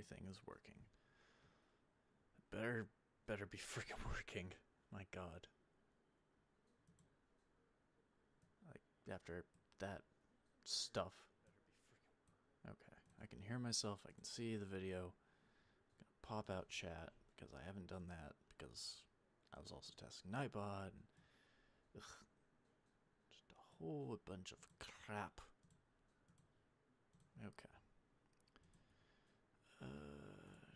everything is working. Better be freaking working. My god. Like, after that stuff. Okay, I can hear myself, I can see the video. I'm gonna pop out chat, because I haven't done that, because I was also testing Nightbot, and ugh, just a whole bunch of crap. Okay.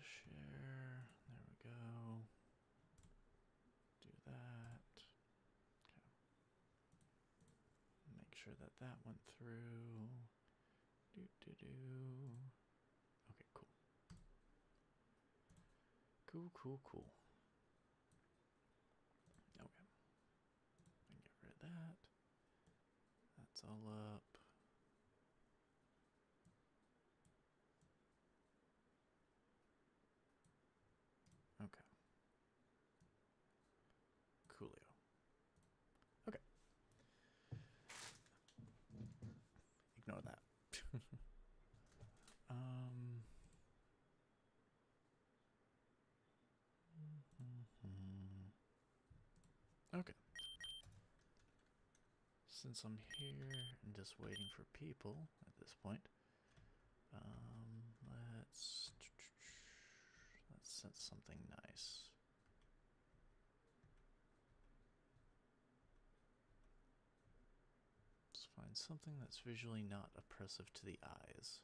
Share, there we go. Do that. Okay. Make sure that that went through. Okay, cool. Cool. Okay. And get rid of that. That's all up. Okay. Coolio. Okay. Ignore that. Okay. Since I'm here and just waiting for people at this point, let's set something nice. Let's find something that's visually not oppressive to the eyes.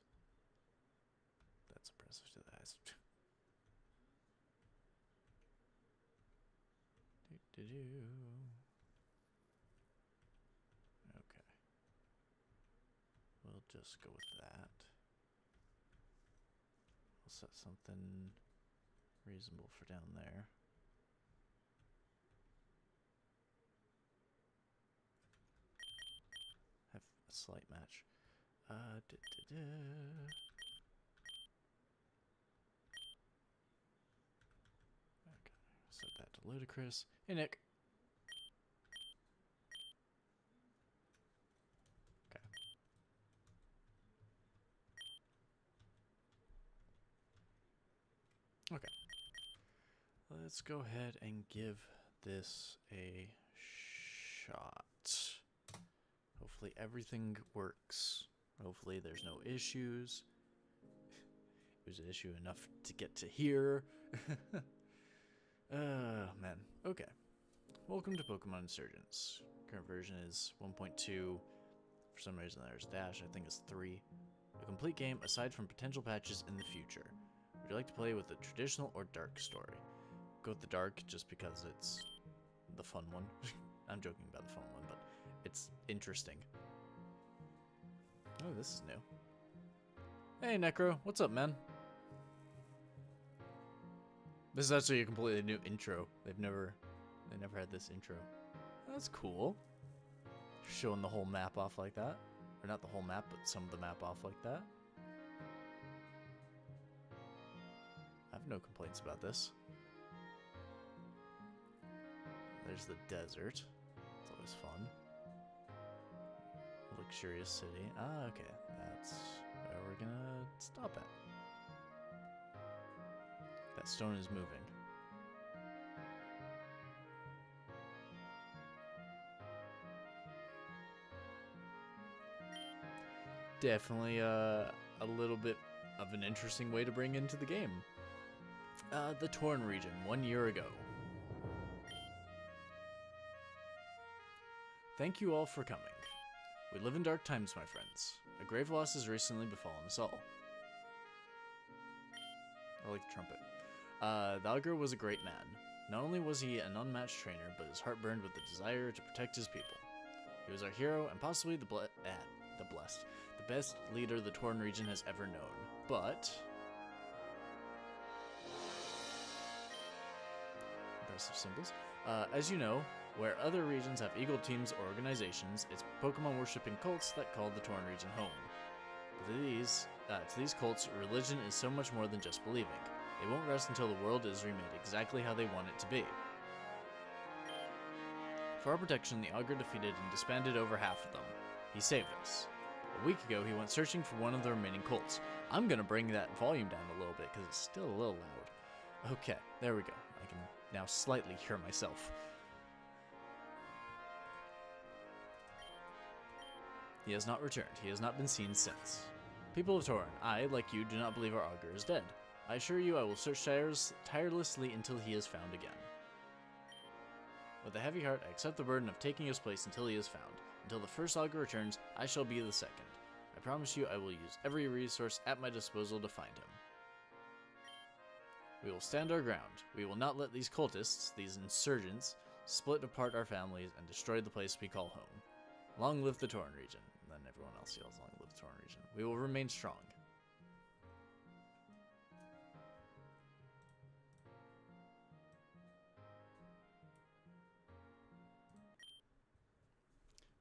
That's oppressive to the eyes. Okay. We'll just go with that. We'll set something reasonable for down there. Have a slight match. Okay, set that to ludicrous. Hey, Nick. Okay. Okay. Let's go ahead and give this a shot. Hopefully everything works. Hopefully there's no issues. It was an issue enough to get to here. Man. Okay. Welcome to Pokemon Insurgence. Current version is 1.2. For some reason there's dash. I think it's 3. A complete game aside from potential patches in the future. Would you like to play with the traditional or dark story? Go with the dark just because it's the fun one. I'm joking about the fun one, but it's interesting. Oh, this is new. Hey, Necro. What's up, man? This is actually a completely new intro. They never had this intro. That's cool. Showing the whole map off like that. Or not the whole map, but some of the map off like that. I have no complaints about this. There's the desert. It's always fun. Luxurious city. Ah, okay. That's where we're gonna stop at. That stone is moving. Definitely a little bit of an interesting way to bring into the game. The Torn region, 1 year ago. Thank you all for coming. We live in dark times, my friends. A grave loss has recently befallen us all. I like the trumpet. Valgar was a great man. Not only was he an unmatched trainer, but his heart burned with the desire to protect his people. He was our hero and possibly the best leader the Torn region has ever known. But impressive symbols. As you know, where other regions have equal teams or organizations, it's Pokemon worshipping cults that call the Torn region home. But to these cults, religion is so much more than just believing. They won't rest until the world is remade exactly how they want it to be. For our protection, the Augur defeated and disbanded over half of them. He saved us. A week ago, he went searching for one of the remaining cults, I'm gonna bring that volume down a little bit because it's still a little loud. Okay, there we go. I can now slightly hear myself. He has not returned. He has not been seen since. People of Torin, I, like you, do not believe our augur is dead. I assure you I will search tirelessly until he is found again. With a heavy heart, I accept the burden of taking his place until he is found. Until the first augur returns, I shall be the second. I promise you I will use every resource at my disposal to find him. We will stand our ground. We will not let these cultists, these insurgents, split apart our families and destroy the place we call home. Long live the Torin region. And then everyone else yells, long live the Torin region. We will remain strong.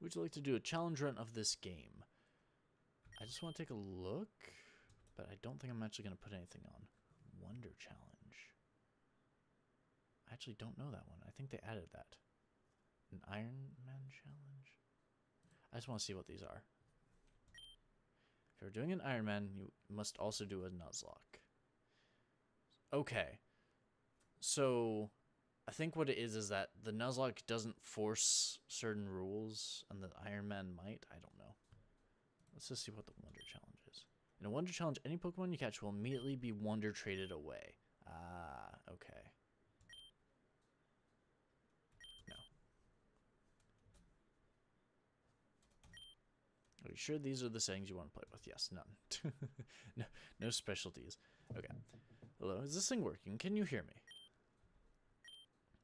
Would you like to do a challenge run of this game? I just want to take a look, but I don't think I'm actually going to put anything on. Wonder challenge. I actually don't know that one. I think they added that. An Iron Man challenge? I just want to see what these are. If you're doing an Iron Man, you must also do a Nuzlocke. Okay. So I think what it is that the Nuzlocke doesn't force certain rules, and the Iron Man might. I don't know. Let's just see what the Wonder Challenge is. In a Wonder Challenge, any Pokemon you catch will immediately be Wonder traded away. Ah, okay. No. Are you sure these are the settings you want to play with? Yes, none. No specialties. Okay. Hello, is this thing working? Can you hear me?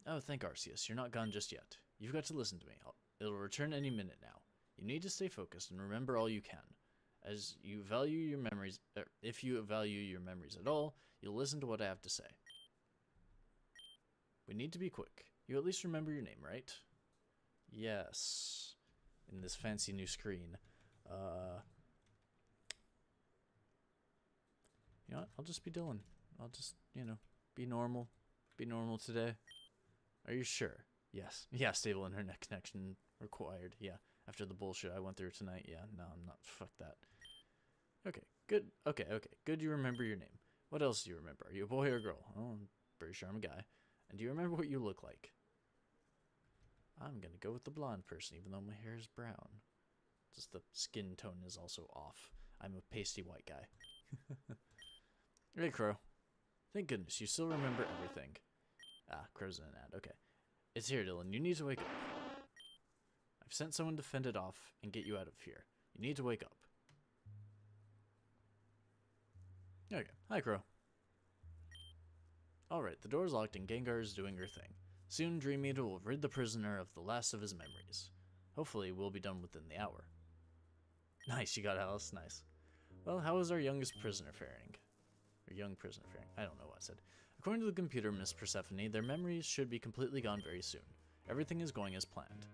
Oh, thank Arceus. You're not gone just yet. You've got to listen to me. It'll return any minute now. You need to stay focused and remember all you can. As you value your memories, if you value your memories at all, you'll listen to what I have to say. We need to be quick. You at least remember your name, right? Yes. In this fancy new screen. You know what? I'll just be Dylan. I'll just, be normal. Be normal today. Are you sure? Yes. Yeah, stable internet connection required. Yeah. After the bullshit I went through tonight. Yeah, no, I'm not. Fuck that. Okay, good. Okay. Good you remember your name. What else do you remember? Are you a boy or a girl? Oh, I'm pretty sure I'm a guy. And do you remember what you look like? I'm gonna go with the blonde person, even though my hair is brown. Just the skin tone is also off. I'm a pasty white guy. Hey, Crow. Thank goodness, you still remember everything. Ah, Crow's in an ad. Okay. It's here, Dylan. You need to wake up. I've sent someone to fend it off and get you out of here. You need to wake up. Okay. Hi, Crow. Alright, the door's locked and Gengar is doing her thing. Soon, Dream Eater will rid the prisoner of the last of his memories. Hopefully, we'll be done within the hour. Nice, you got Alice. Nice. Well, how is our youngest prisoner faring? Or young prisoner faring? I don't know what I said. According to the computer, Miss Persephone, their memories should be completely gone very soon. Everything is going as planned.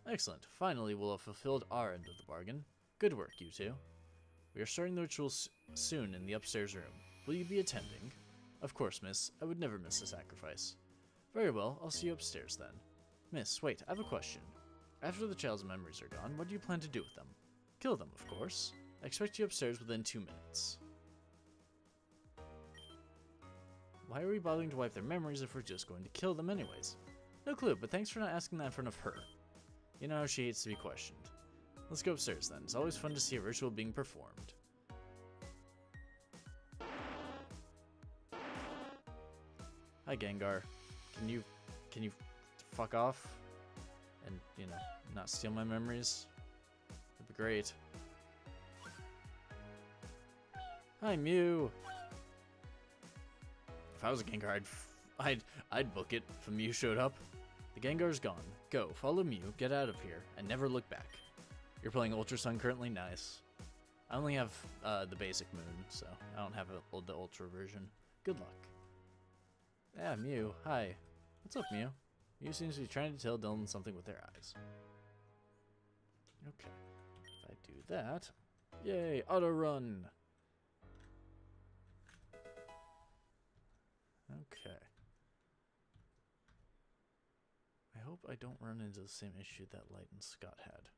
Excellent. Finally, we'll have fulfilled our end of the bargain. Good work, you two. We are starting the ritual soon in the upstairs room. Will you be attending? Of course, miss. I would never miss a sacrifice. Very well. I'll see you upstairs then. Miss, wait. I have a question. After the child's memories are gone, what do you plan to do with them? Kill them, of course. I expect you upstairs within 2 minutes. Why are we bothering to wipe their memories if we're just going to kill them anyways? No clue, but thanks for not asking that in front of her. You know, she hates to be questioned. Let's go upstairs then. It's always fun to see a ritual being performed. Hi, Gengar. Can you fuck off? And, not steal my memories? That'd be great. Hi, Mew. If I was a Gengar, I'd book it if a Mew showed up. The Gengar's gone. Go, follow Mew, get out of here, and never look back. You're playing Ultra Sun currently? Nice. I only have the basic moon, so I don't have the Ultra version. Good luck. Yeah, Mew. Hi. What's up, Mew? Mew seems to be trying to tell Dylan something with their eyes. Okay. If I do that... Yay! Auto run! Okay. I hope I don't run into the same issue that Light and Scott had.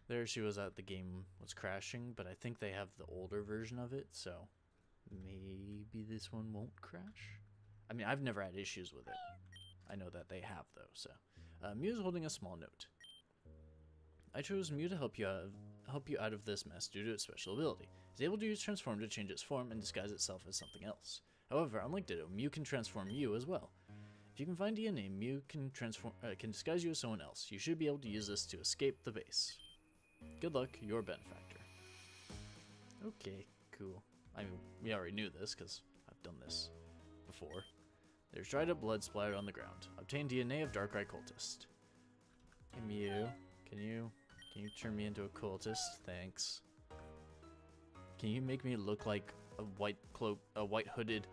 There she was at the game was crashing, but I think they have the older version of it, so maybe this one won't crash. I mean, I've never had issues with it. I know that they have, though, so. Mew is holding a small note. I chose Mew to help you out of this mess due to its special ability. It's able to use Transform to change its form and disguise itself as something else. However, unlike Ditto, Mew can transform you as well. If you can find DNA, Mew can disguise you as someone else. You should be able to use this to escape the base. Good luck, your benefactor. Okay, cool. I mean, we already knew this because I've done this before. There's dried up blood splattered on the ground. Obtain DNA of Darkrai cultist. Hey Mew, can you turn me into a cultist? Thanks. Can you make me look like a white hooded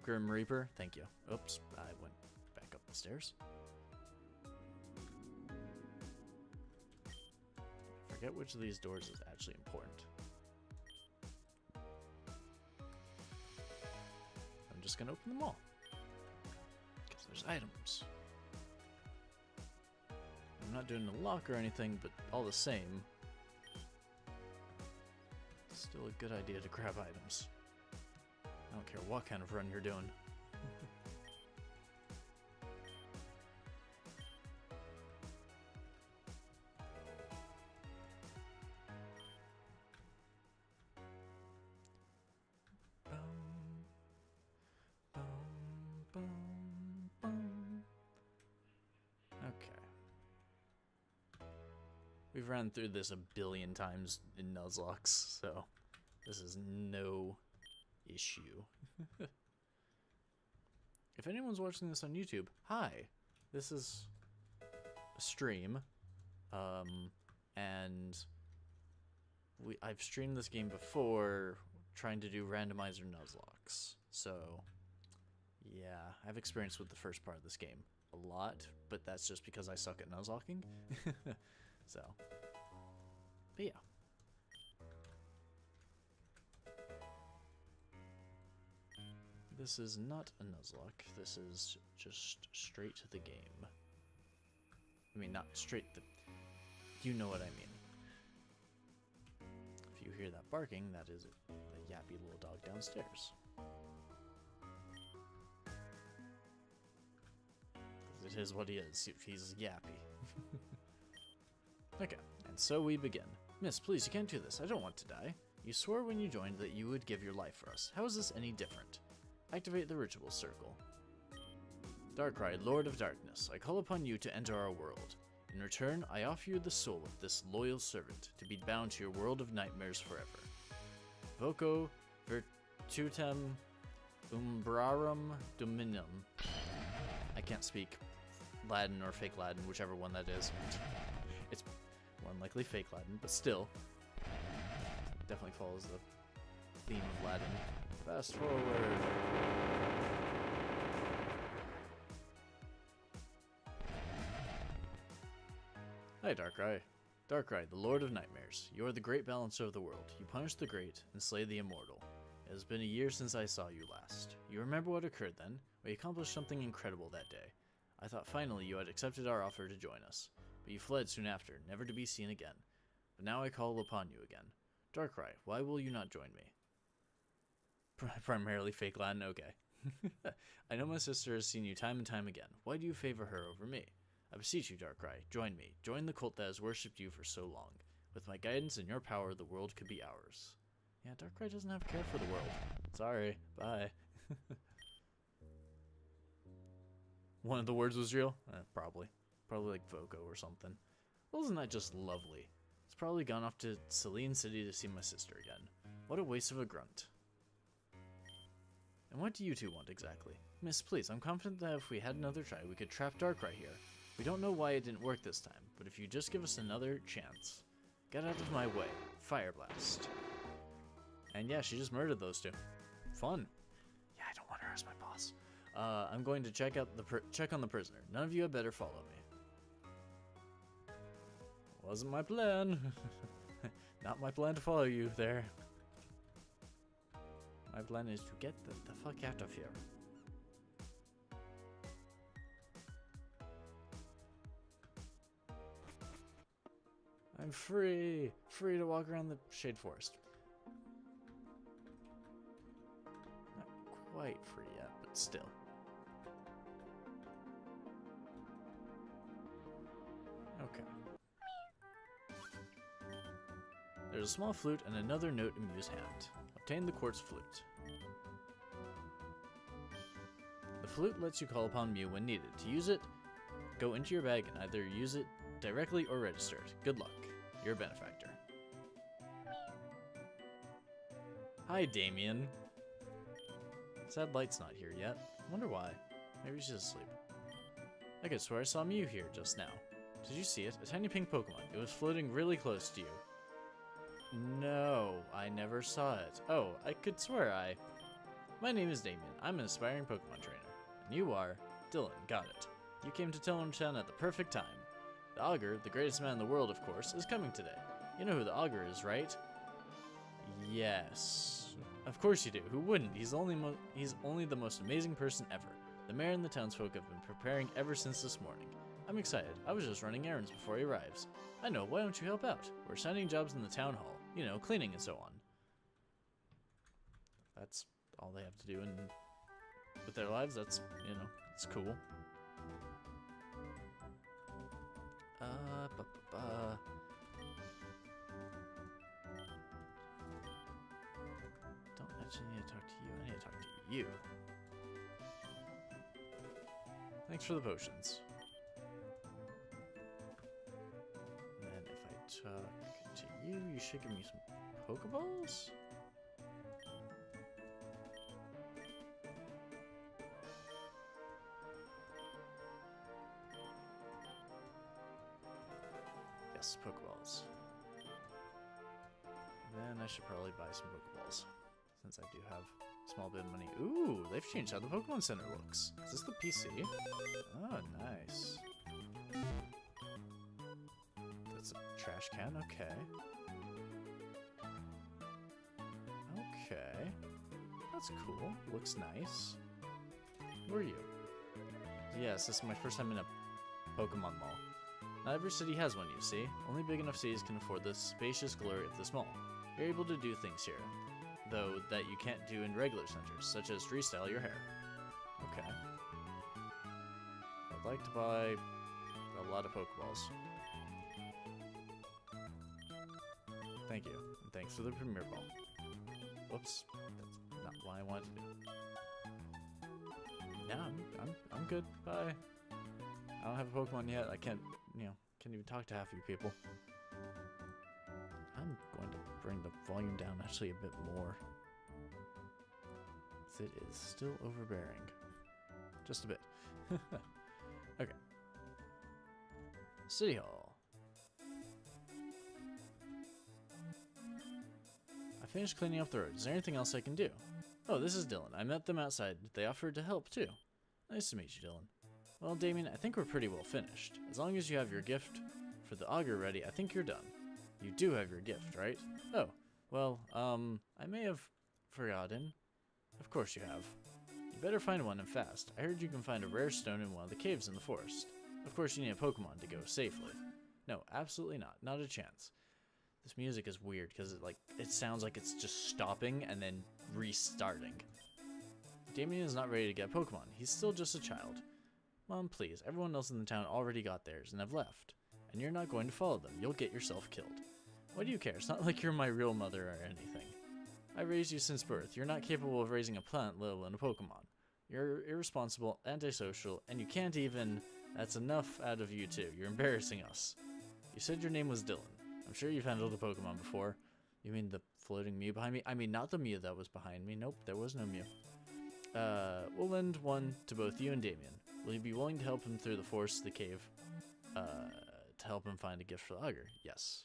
Grim Reaper? Thank you. Oops, I went back up the stairs. I forget which of these doors is actually important. I'm just gonna open them all. Because there's items. I'm not doing the lock or anything, but all the same, it's still a good idea to grab items. I don't care what kind of run you're doing. We've ran through this a billion times in Nuzlocke, so this is no issue. If anyone's watching this on YouTube, hi. This is a stream, and I've streamed this game before trying to do randomizer Nuzlocks, so yeah, I have experience with the first part of this game a lot, but that's just because I suck at Nuzlocking. So, but yeah. This is not a Nuzlocke, this is just straight to the game. I mean, not straight, you know what I mean. If you hear that barking, that is the yappy little dog downstairs. It is what he is, he's yappy. Okay, and so we begin. Miss, please, you can't do this. I don't want to die. You swore when you joined that you would give your life for us. How is this any different? Activate the ritual circle. Darkrai, Lord of Darkness, I call upon you to enter our world. In return, I offer you the soul of this loyal servant to be bound to your world of nightmares forever. Voco virtutem umbrarum dominum. I can't speak Latin or fake Latin, whichever one that is. It's more than likely fake Latin, but still. Definitely follows the theme of Latin. Fast forward. Hi, Darkrai. Darkrai, the Lord of Nightmares. You are the great balancer of the world. You punish the great and slay the immortal. It has been a year since I saw you last. You remember what occurred then? We accomplished something incredible that day. I thought finally you had accepted our offer to join us. But you fled soon after, never to be seen again. But now I call upon you again. Darkrai, why will you not join me? Primarily fake Latin, okay. I know my sister has seen you time and time again. Why do you favor her over me? I beseech you, Darkrai, join me. Join the cult that has worshipped you for so long. With my guidance and your power, the world could be ours. Yeah, Darkrai doesn't have care for the world. Sorry, bye. One of the words was real? Probably. Probably like Voco or something. Well, isn't that just lovely? It's probably gone off to Celine City to see my sister again. What a waste of a grunt. And what do you two want exactly? Miss, please, I'm confident that if we had another try, we could trap Darkrai here. We don't know why it didn't work this time, but if you just give us another chance. Get out of my way. Fire Blast. And yeah, she just murdered those two. Fun. Yeah, I don't want her as my boss. I'm going to check on the prisoner. None of you had better follow me. Wasn't my plan. Not my plan to follow you there. My plan is to get the fuck out of here. I'm free! Free to walk around the Shade Forest. Not quite free yet, but still. Okay. There's a small flute and another note in Mew's hand. Obtain the quartz flute. The flute lets you call upon Mew when needed. To use it, go into your bag and either use it directly or register it. Good luck. You're a benefactor. Hi, Damien. Sad Light's not here yet. Wonder why. Maybe she's asleep. I could swear I saw Mew here just now. Did you see it? A tiny pink Pokemon. It was floating really close to you. No, I never saw it. Oh, I could swear I... My name is Damien. I'm an aspiring Pokemon trainer. And you are... Dylan. Got it. You came to Town at the perfect time. The Augur, the greatest man in the world, of course, is coming today. You know who the Augur is, right? Yes. Of course you do. Who wouldn't? He's only the most amazing person ever. The mayor and the townsfolk have been preparing ever since this morning. I'm excited. I was just running errands before he arrives. I know. Why don't you help out? We're sending jobs in the town hall. You know, cleaning and so on. That's all they have to do with their lives. That's, you know, it's cool. Don't actually need to talk to you. I need to talk to you. Thanks for the potions. And then if I talk to you, you should give me some Pokeballs? Yes, Pokeballs. Then I should probably buy some Pokeballs, since I do have a small bit of money. Ooh, they've changed how the Pokemon Center looks. Is this the PC? Oh, nice. That's a trash can, okay. Okay. That's cool. Looks nice. Who are you? Yes, this is my first time in a Pokemon mall. Not every city has one, you see. Only big enough cities can afford the spacious glory of this mall. You're able to do things here, though, that you can't do in regular centers, such as restyle your hair. Okay. I'd like to buy a lot of Pokeballs. Thank you, and thanks for the Premier Ball. Whoops, that's not what I wanted to do. Yeah, I'm good. Bye. I don't have a Pokemon yet. I can't, can't even talk to half of you people. I'm going to bring the volume down actually a bit more. It is still overbearing. Just a bit. Okay. City Hall. I finished cleaning up the road. Is there anything else I can do? Oh, this is Dylan. I met them outside. They offered to help, too. Nice to meet you, Dylan. Well, Damien, I think we're pretty well finished. As long as you have your gift for the Augur ready, I think you're done. You do have your gift, right? Oh, well, I may have forgotten. Of course you have. You better find one and fast. I heard you can find a rare stone in one of the caves in the forest. Of course you need a Pokemon to go safely. No, absolutely not. Not a chance. This music is weird because it sounds like it's just stopping and then restarting. Damien is not ready to get Pokemon. He's still just a child. Mom, please. Everyone else in the town already got theirs and have left. And you're not going to follow them. You'll get yourself killed. Why do you care? It's not like you're my real mother or anything. I raised you since birth. You're not capable of raising a plant, let alone a Pokemon. You're irresponsible, antisocial, and you can't even... That's enough out of you too. You're embarrassing us. You said your name was Dylan. I'm sure you've handled a Pokemon before. You mean the floating Mew behind me? I mean, not the Mew that was behind me. Nope, there was no Mew. We'll lend one to both you and Damien. Will you be willing to help him through the forest to the cave? To help him find a gift for the Augur? Yes.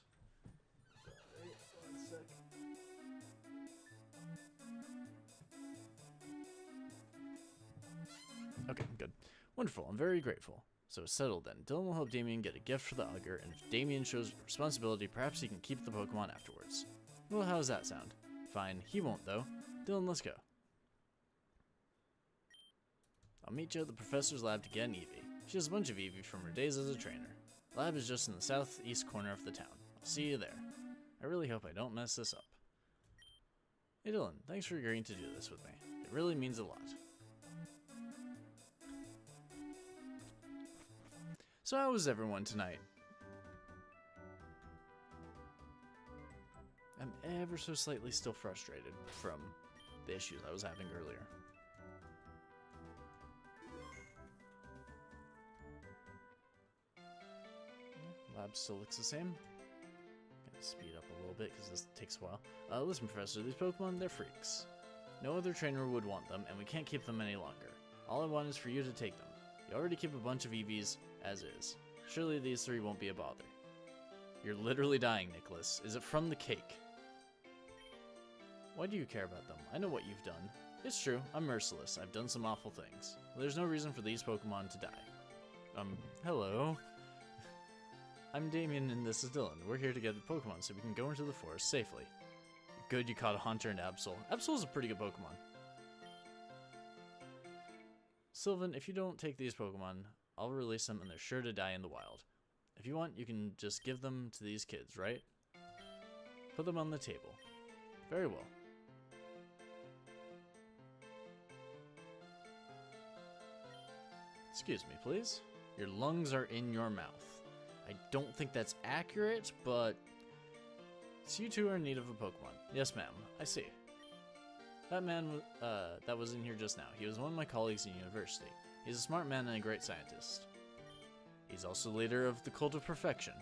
Okay, good. Wonderful, I'm very grateful. So it's settled then. Dylan will help Damien get a gift for the Augur, and if Damien shows responsibility, perhaps he can keep the Pokemon afterwards. Well, how does that sound? Fine, he won't though. Dylan, let's go. I'll meet you at the professor's lab to get an Eevee. She has a bunch of Eevee from her days as a trainer. The lab is just in the southeast corner of the town. I'll see you there. I really hope I don't mess this up. Hey Dylan, thanks for agreeing to do this with me. It really means a lot. So how was everyone tonight? I'm ever so slightly still frustrated from the issues I was having earlier. Lab still looks the same. Gonna speed up a little bit because this takes a while. Listen, Professor, these Pokemon, they're freaks. No other trainer would want them, and we can't keep them any longer. All I want is for you to take them. You already keep a bunch of Eevees as is. Surely these three won't be a bother. You're literally dying, Nicholas. Is it from the cake? Why do you care about them? I know what you've done. It's true, I'm merciless. I've done some awful things. There's no reason for these Pokemon to die. Hello? I'm Damien and this is Dylan. We're here to get the Pokemon so we can go into the forest safely. Good you caught a Haunter and Absol. Absol's a pretty good Pokemon. Sylvan, if you don't take these Pokemon, I'll release them and they're sure to die in the wild. If you want, you can just give them to these kids, right? Put them on the table. Very well. Excuse me, please. Your lungs are in your mouth. I don't think that's accurate, but... So you two are in need of a Pokemon. Yes, ma'am. I see. That man that was in here just now. He was one of my colleagues in university. He's a smart man and a great scientist. He's also leader of the Cult of Perfection.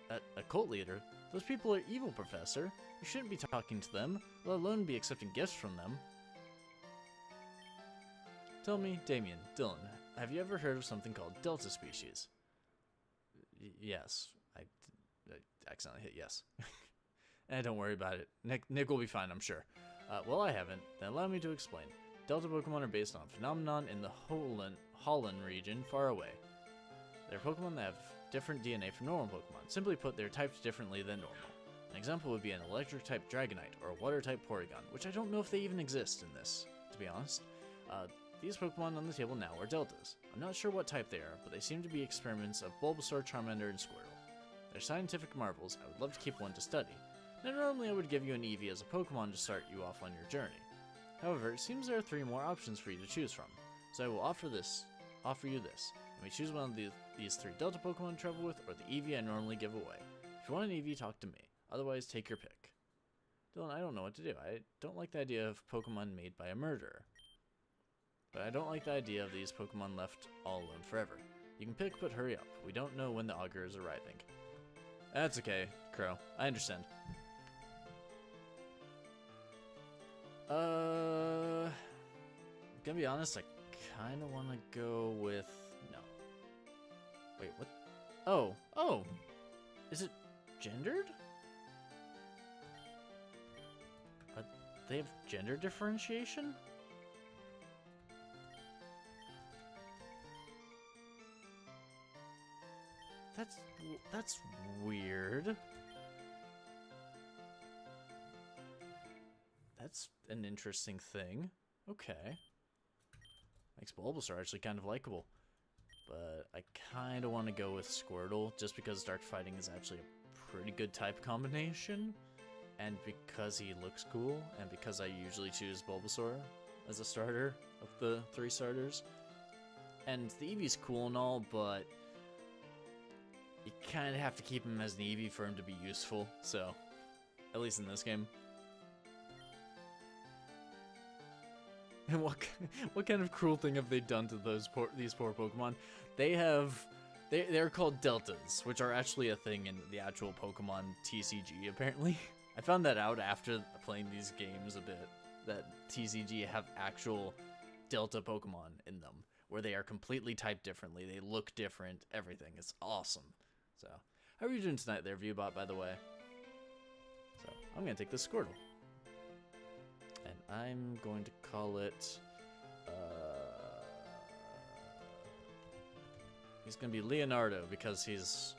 A cult leader? Those people are evil, Professor. You shouldn't be talking to them, let alone be accepting gifts from them. Tell me, Damien, Dylan, have you ever heard of something called Delta species? Yes. I accidentally hit yes. Don't worry about it. Nick will be fine, I'm sure. Well, I haven't. Then allow me to explain. Delta Pokemon are based on a phenomenon in the Holland region far away. They're Pokemon that have different DNA from normal Pokemon. Simply put, they're typed differently than normal. An example would be an electric-type Dragonite or a water-type Porygon, which I don't know if they even exist in this, to be honest. These Pokemon on the table now are Deltas. I'm not sure what type they are, but they seem to be experiments of Bulbasaur, Charmander, and Squirtle. They're scientific marvels. I would love to keep one to study. Now, normally I would give you an Eevee as a Pokemon to start you off on your journey. However, it seems there are 3 more options for you to choose from, so I will offer you this. You may choose one of these 3 Delta Pokemon to travel with, or the Eevee I normally give away. If you want an Eevee, talk to me. Otherwise, take your pick. Dylan, I don't know what to do. I don't like the idea of Pokemon made by a murderer. But I don't like the idea of these Pokemon left all alone forever. You can pick, but hurry up. We don't know when the Augur is arriving. That's okay, Crow. I understand. Gonna be honest, I kinda wanna go with... No. Wait, what? Oh! Is it gendered? They have gender differentiation? That's weird. That's an interesting thing. Okay. Makes Bulbasaur actually kind of likable. But I kind of want to go with Squirtle, just because Dark Fighting is actually a pretty good type combination. And because he looks cool, and because I usually choose Bulbasaur as a starter of the 3 starters. And the Eevee's cool and all, but you kind of have to keep him as an Eevee for him to be useful, so at least in this game. And what kind of cruel thing have they done to these poor Pokemon? They're called Deltas, which are actually a thing in the actual Pokemon TCG, apparently. I found that out after playing these games a bit, that TCG have actual Delta Pokemon in them, where they are completely typed differently, they look different, everything. It's awesome. So, how are you doing tonight there, Viewbot, by the way? So, I'm going to take this Squirtle. And I'm going to call it... he's going to be Leonardo, because he's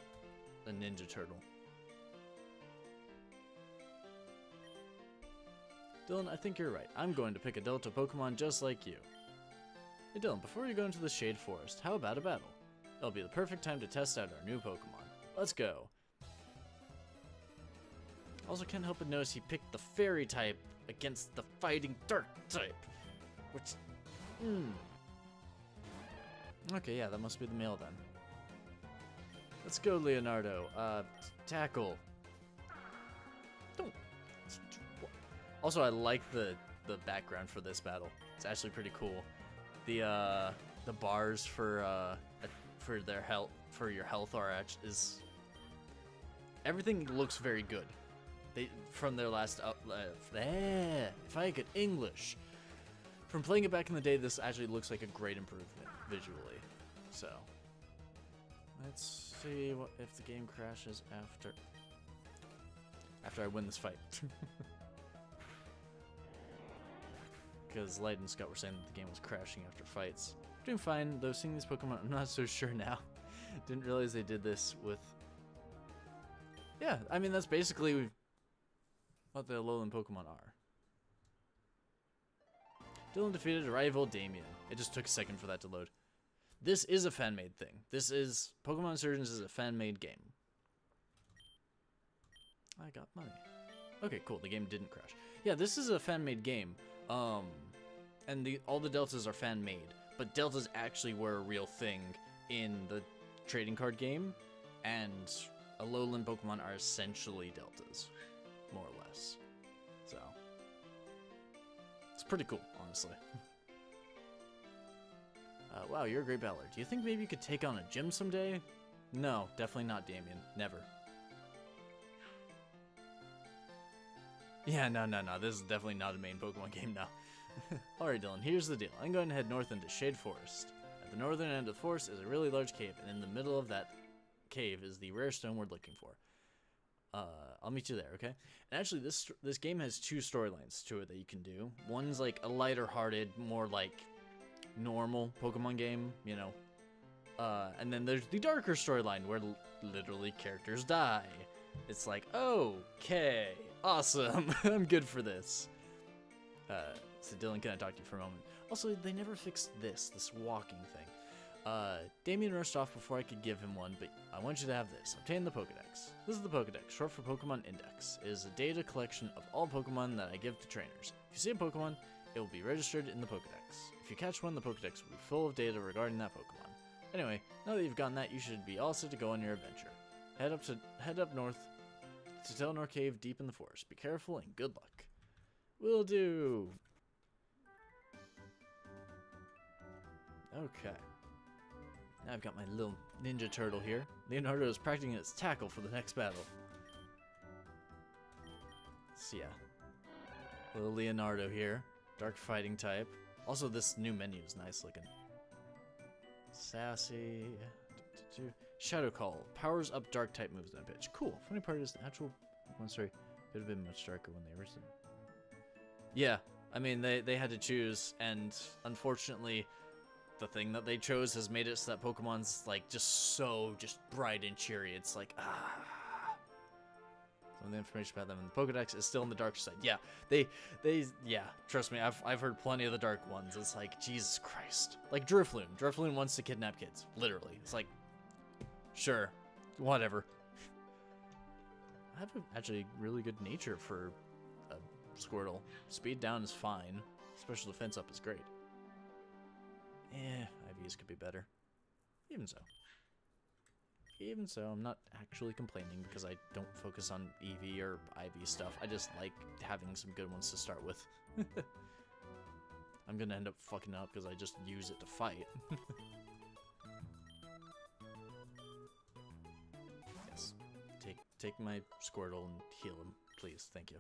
a Ninja Turtle. Dylan, I think you're right. I'm going to pick a Delta Pokemon just like you. Hey Dylan, before you go into the Shade Forest, how about a battle? It'll be the perfect time to test out our new Pokemon. Let's go. Also, can't help but notice he picked the fairy type against the fighting dark type. Which, Okay, yeah, that must be the male then. Let's go, Leonardo. Tackle. Don't. Also, I like the background for this battle. It's actually pretty cool. The bars for their health, for your health is everything looks very good. They from their last if I could English. From playing it back in the day, this actually looks like a great improvement visually. So let's see what if the game crashes after I win this fight. Because Light and Scott were saying that the game was crashing after fights. Doing fine, though seeing these Pokemon, I'm not so sure now. Didn't realize they did this with... Yeah, I mean, that's basically what the Alolan Pokemon are. Dylan defeated a rival, Damien. It just took a second for that to load. This is a fan-made thing. Pokemon Insurgence is a fan-made game. I got money. Okay, cool, the game didn't crash. Yeah, this is a fan-made game. And all the deltas are fan-made, but deltas actually were a real thing in the trading card game, and Alolan Pokemon are essentially deltas, more or less. So, it's pretty cool, honestly. Wow, you're a great battler. Do you think maybe you could take on a gym someday? No, definitely not, Damien. Never. Yeah, no. This is definitely not a main Pokemon game now. Alright, Dylan, here's the deal. I'm going to head north into Shade Forest. At the northern end of the forest is a really large cave, and in the middle of that cave is the rare stone we're looking for. I'll meet you there, okay? And actually, this game has two storylines to it that you can do. One's like a lighter-hearted, more like normal Pokemon game, you know. And then there's the darker storyline where literally characters die. It's like, okay, awesome, I'm good for this. So Dylan, can I talk to you for a moment? Also, they never fixed this walking thing. Damien rushed off before I could give him one, but I want you to have this. Obtain the Pokedex. This is the Pokedex, short for Pokemon Index. It is a data collection of all Pokemon that I give to trainers. If you see a Pokemon, it will be registered in the Pokedex. If you catch one, the Pokedex will be full of data regarding that Pokemon. Anyway, now that you've gotten that, you should be all set to go on your adventure. Head up north to Telnor Cave deep in the forest. Be careful and good luck. Will do. Okay. Now I've got my little ninja turtle here. Leonardo is practicing its tackle for the next battle. So yeah. Little Leonardo here. Dark fighting type. Also, this new menu is nice looking. Sassy. Shadow Call. Powers up dark type moves in a pitch. Cool. Funny part is the actual monster could have been much darker when they were seen. Yeah. I mean, they had to choose, and unfortunately, the thing that they chose has made it so that Pokemon's like just bright and cheery. It's like, some of the information about them in the Pokedex is still on the dark side. Yeah, yeah, trust me, I've heard plenty of the dark ones. It's like, Jesus Christ. Like Drifloon. Drifloon wants to kidnap kids. Literally. It's like, sure, whatever. I have actually really good nature for a Squirtle. Speed down is fine. Special defense up is great. IVs could be better. Even so, I'm not actually complaining because I don't focus on EV or IV stuff. I just like having some good ones to start with. I'm gonna end up fucking up because I just use it to fight. Yes. Take my Squirtle and heal him, please. Thank you.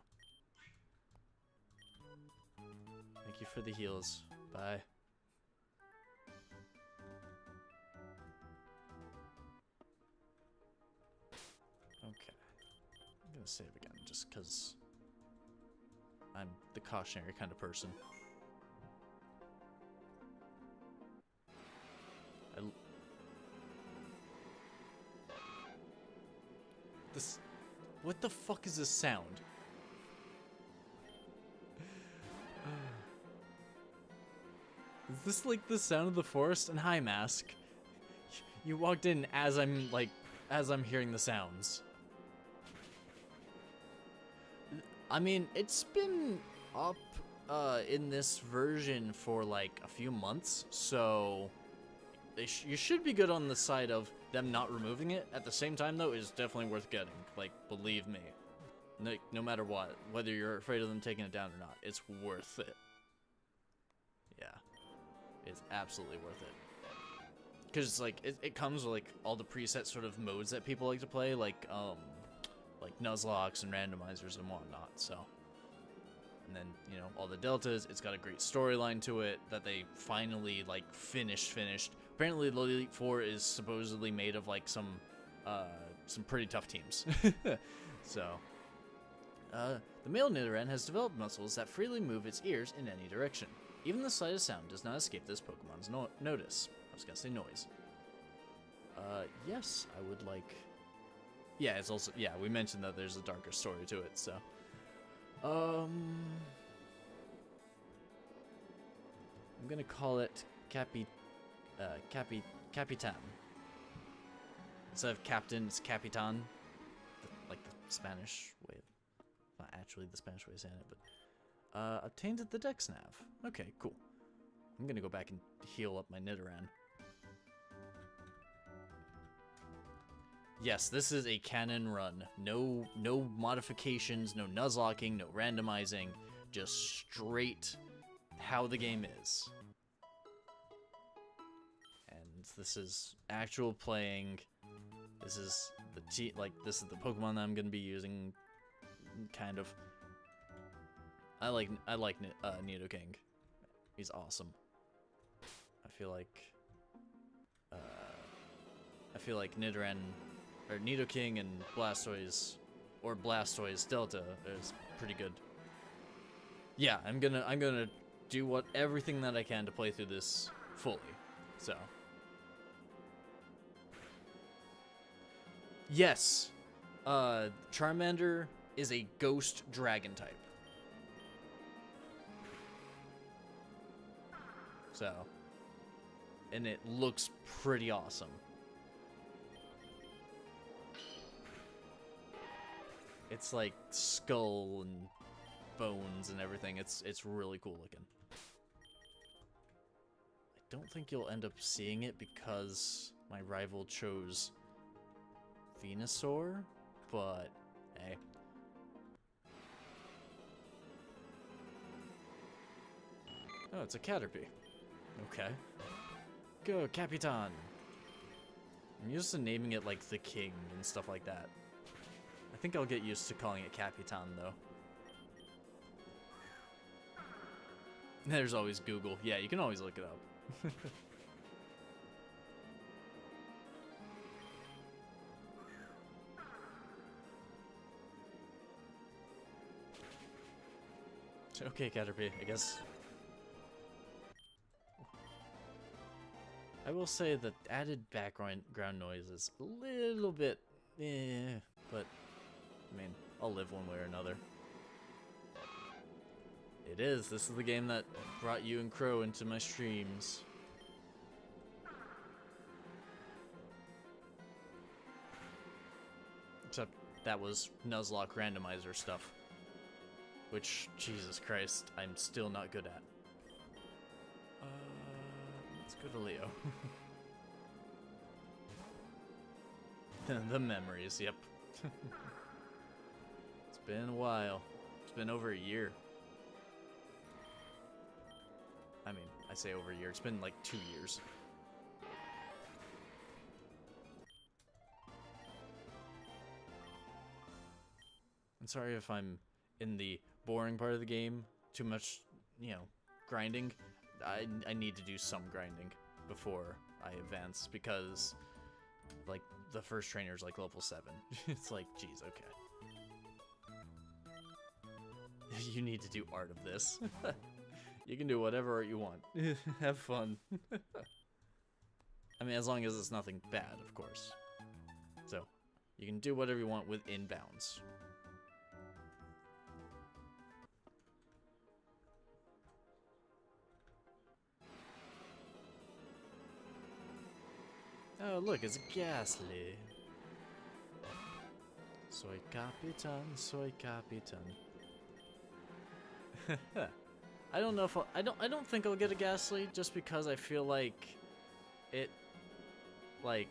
Thank you for the heals. Bye. Okay, I'm gonna save again just because I'm the cautionary kind of person. What the fuck is this sound? Is this like the sound of the forest? And hi, Mask. You walked in as I'm hearing the sounds. I mean, it's been up in this version for like a few months, so you should be good on the side of them not removing it. At the same time, though, it's definitely worth getting. Like, believe me. No matter what, whether you're afraid of them taking it down or not, it's worth it. Yeah. It's absolutely worth it. Because it's like, it comes with like all the preset sort of modes that people like to play, like Nuzlocke and randomizers and whatnot, so. And then, you know, all the deltas, it's got a great storyline to it that they finally, like, finished. Apparently, the Elite Four is supposedly made of, like, some pretty tough teams. So, the male Nidoran has developed muscles that freely move its ears in any direction. Even the slightest sound does not escape this Pokemon's notice. I was gonna say noise. Yes, I would like... Yeah, it's also... Yeah, we mentioned that there's a darker story to it, so... I'm gonna call it Capitan. Instead of captain, it's Capitan. Like the Spanish way. Not actually the Spanish way of saying it, but... obtained at the Dex Nav. Okay, cool. I'm gonna go back and heal up my Nidoran. Yes, this is a canon run. No modifications, no nuzlocking, no randomizing. Just straight how the game is. And this is actual playing. This is this is the Pokemon that I'm gonna be using. Kind of. I like Nidoking. He's awesome. I feel like Nidoran, or Nidoking and Blastoise, or Blastoise Delta is pretty good. Yeah, I'm gonna do everything that I can to play through this fully. So. Yes. Charmander is a ghost dragon type. So, and it looks pretty awesome. It's like skull and bones and everything. It's really cool looking. I don't think you'll end up seeing it because my rival chose Venusaur, but hey. Oh, it's a Caterpie. Okay. Go, Capitan! I'm used to naming it like the King and stuff like that. I think I'll get used to calling it Capitan, though. There's always Google. Yeah, you can always look it up. Okay, Caterpie, I guess. I will say that added background noise is a little bit, but I mean, I'll live one way or another. It is. This is the game that brought you and Crow into my streams. Except that was Nuzlocke randomizer stuff. Which, Jesus Christ, I'm still not good at. Let's go to Leo. The memories, yep. It's been a while. It's been over a year. I mean, I say over a year. It's been like 2 years. I'm sorry if I'm in the boring part of the game. Too much, you know, grinding. I need to do some grinding before I advance because, like, the first trainer's like level 7. It's like, geez, okay. You need to do art of this. You can do whatever art you want. Have fun. I mean, as long as it's nothing bad, of course. So, you can do whatever you want within bounds. Oh, look, it's a Ghastly. Soy Capitan, soy Capitan. I don't know if I don't think I'll get a Ghastly just because I feel like it, like,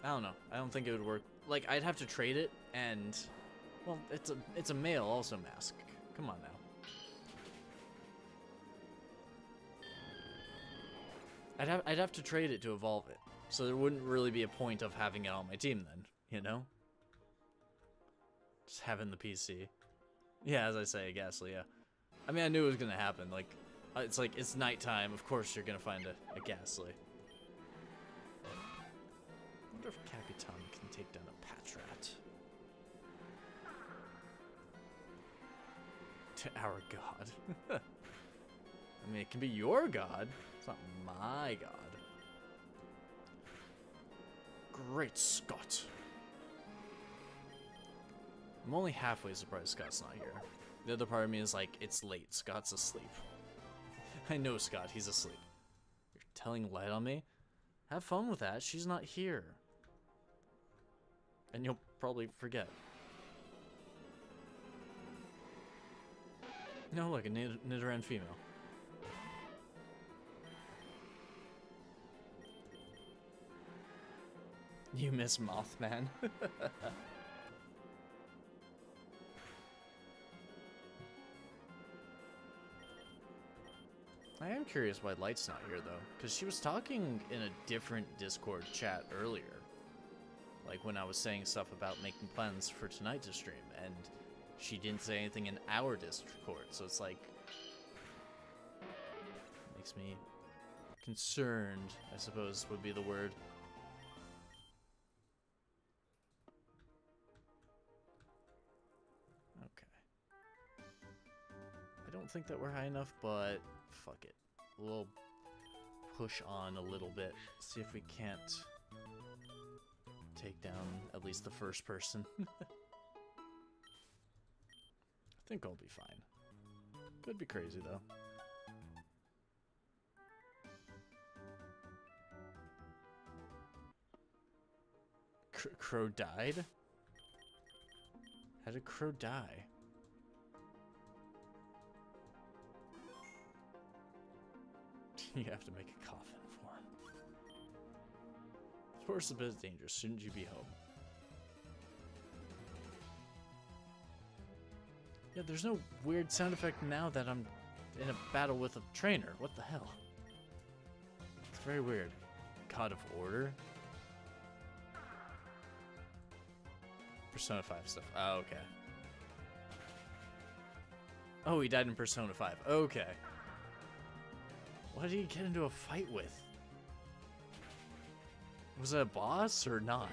I don't know. I don't think it would work. Like, I'd have to trade it, and, well, it's a male also mask. Come on now. I'd have to trade it to evolve it, so there wouldn't really be a point of having it on my team then, you know? Just having the PC. Yeah, as I say, Ghastly, yeah. I mean, I knew it was gonna happen. Like, it's nighttime. Of course, you're gonna find a Ghastly. I wonder if Capitan can take down a Patrat. To our god. I mean, it can be your god. It's not my god. Great Scott. I'm only halfway surprised Scott's not here. The other part of me is like, it's late. Scott's asleep. I know Scott, he's asleep. You're telling light on me? Have fun with that. She's not here. And you'll probably forget. No, look, a Nidoran female. You miss Mothman? I am curious why Light's not here, though. Because she was talking in a different Discord chat earlier. Like, when I was saying stuff about making plans for tonight to stream. And she didn't say anything in our Discord. So it's like... makes me concerned, I suppose would be the word. I don't think that we're high enough, but fuck it. We'll push on a little bit. See if we can't take down at least the first person. I think I'll be fine. Could be crazy, though. Crow died? How did Crow die? You have to make a coffin for him. This horse is a bit dangerous. Shouldn't you be home? Yeah, there's no weird sound effect now that I'm in a battle with a trainer. What the hell? It's very weird. God of Order? Persona 5 stuff. Oh, okay. Oh, he died in Persona 5. Okay. What did he get into a fight with? Was it a boss or not?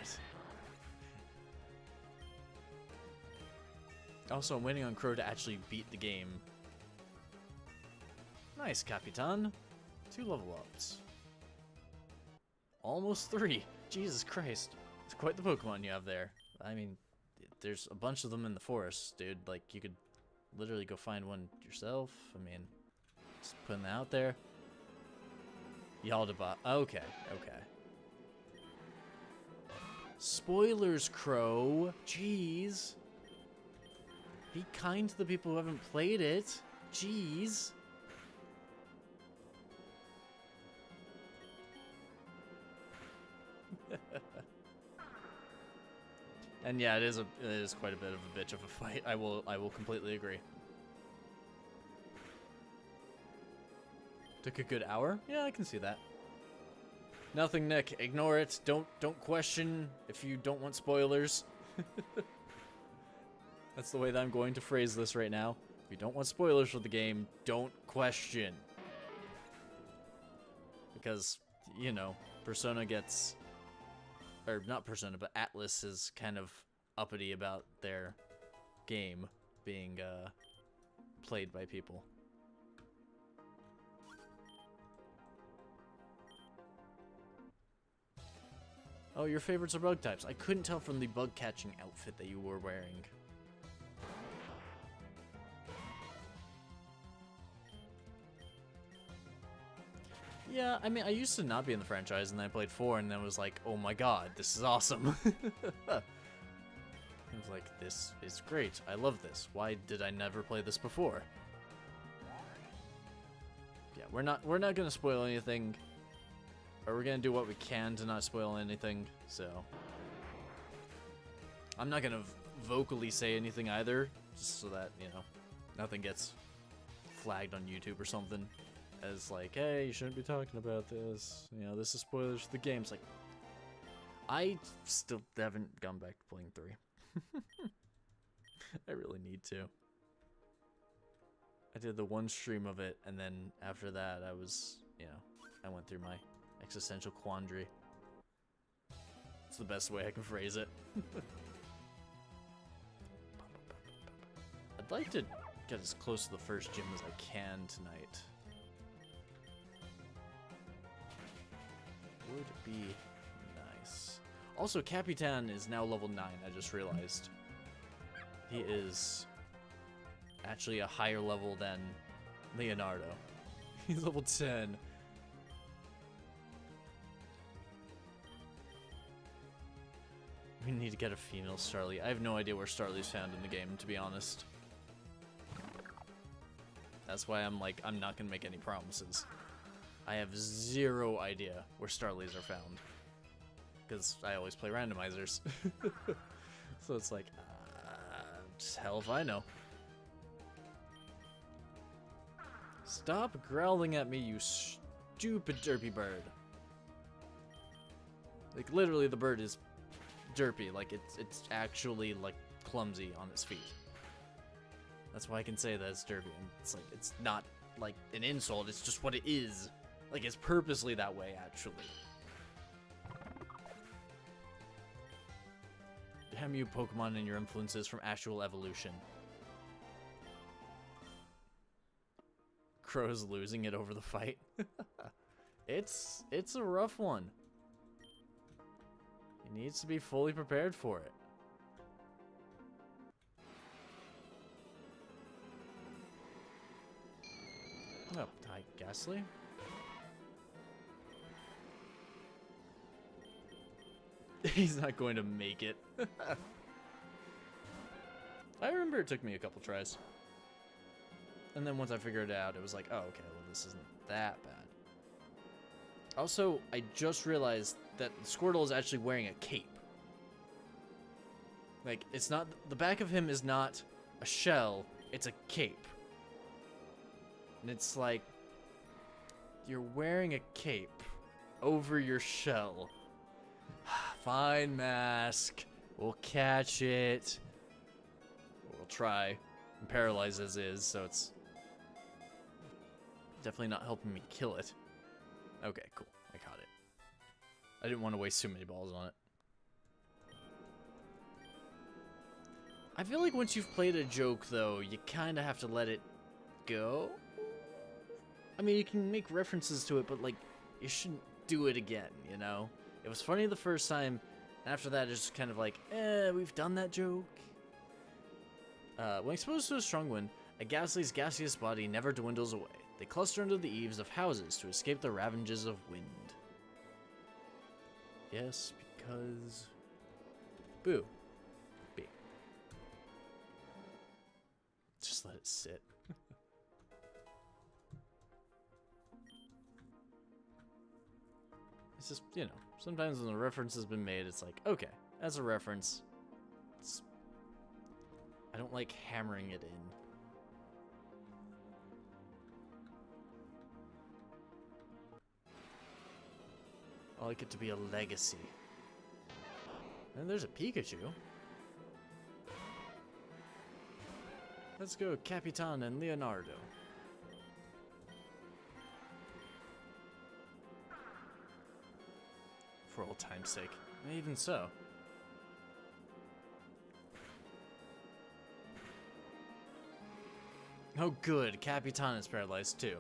Also, I'm waiting on Crow to actually beat the game. Nice, Capitan. 2 level ups. Almost 3. Jesus Christ. It's quite the Pokemon you have there. I mean, there's a bunch of them in the forest, dude. Like, you could literally go find one yourself. I mean, just putting that out there. Yaldabot. Okay, okay. Spoilers, Crow. Jeez. Be kind to the people who haven't played it. Jeez. And yeah, it is quite a bit of a bitch of a fight. I will completely agree. Took a good hour? Yeah, I can see that. Nothing, Nick. Ignore it. Don't question if you don't want spoilers. That's the way that I'm going to phrase this right now. If you don't want spoilers for the game, don't question. Because, you know, Persona gets... Or not Persona, but Atlas is kind of uppity about their game being played by people. Oh, your favorites are bug types. I couldn't tell from the bug catching outfit that you were wearing. Yeah, I mean, I used to not be in the franchise, and then I played 4, and then was like, oh my god, this is awesome. I was like, this is great. I love this. Why did I never play this before? Yeah, we're not gonna spoil anything, or we're gonna do what we can to not spoil anything. So I'm not gonna vocally say anything either, just so that nothing gets flagged on YouTube or something as like, hey, you shouldn't be talking about this. This is spoilers for the game. It's like, I still haven't gone back to playing 3. I really need to. I did the one stream of it, and then after that, I was, I went through my existential quandary. It's the best way I can phrase it. I'd like to get as close to the first gym as I can tonight. Would be nice. Also, Capitan is now level 9, I just realized. He is actually a higher level than Leonardo. He's level 10. We need to get a female Starly. I have no idea where Starly's found in the game, to be honest. That's why I'm like, I'm not gonna make any promises. I have zero idea where Starlies are found. Because I always play randomizers. So it's like, just hell if I know. Stop growling at me, you stupid derpy bird. Like, literally the bird is derpy. Like, it's actually, like, clumsy on its feet. That's why I can say that it's derpy. And it's like, it's not, like, an insult. It's just what it is. Like, it's purposely that way, actually. Damn you, Pokemon, and your influences from actual evolution. Crow's losing it over the fight. It's a rough one. He needs to be fully prepared for it. Oh, hi, Ghastly. He's not going to make it. I remember it took me a couple tries. And then once I figured it out, it was like, oh, okay, well, this isn't that bad. Also, I just realized that Squirtle is actually wearing a cape. Like, it's not, the back of him is not a shell, it's a cape. And it's like, you're wearing a cape over your shell. Fine, Mask. We'll catch it. We'll try. I'm paralyzed as is, so it's definitely not helping me kill it. Okay, cool. I caught it. I didn't want to waste too many balls on it. I feel like once you've played a joke, though, you kind of have to let it go. I mean, you can make references to it, but, like, you shouldn't do it again, you know? It was funny the first time, and after that, it's just kind of like, we've done that joke. When exposed to a strong wind, a Ghastly's gaseous body never dwindles away. They cluster under the eaves of houses to escape the ravages of wind. Yes, because... Boo. B. Just let it sit. It's just, you know, sometimes when a reference has been made, it's like, okay, as a reference, I don't like hammering it in. I like it to be a legacy. And there's a Pikachu. Let's go, Capitan and Leonardo. For old time's sake. Even so. Oh good, Capitan is paralyzed too.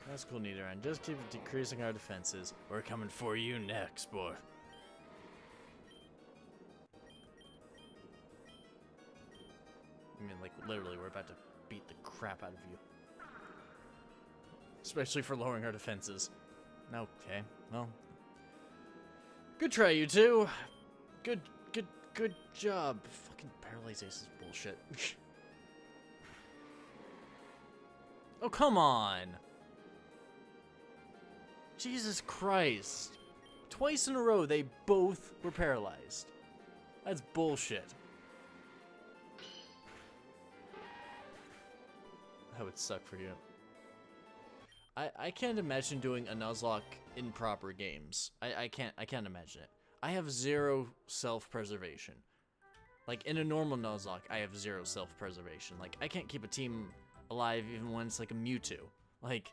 That's cool, Nidoran. Just keep decreasing our defenses. We're coming for you next, boy. I mean, like, literally, we're about to beat the crap out of you. Especially for lowering our defenses. Okay, well. Good try, you two. Good Good job. Fucking Paralyze Ace is bullshit. Oh, come on. Jesus Christ. Twice in a row, they both were paralyzed. That's bullshit. That would suck for you. I can't imagine doing a Nuzlocke in proper games. I can't imagine it. I have zero self-preservation. Like, in a normal Nuzlocke, I have zero self-preservation. Like, I can't keep a team alive even when it's like a Mewtwo. Like,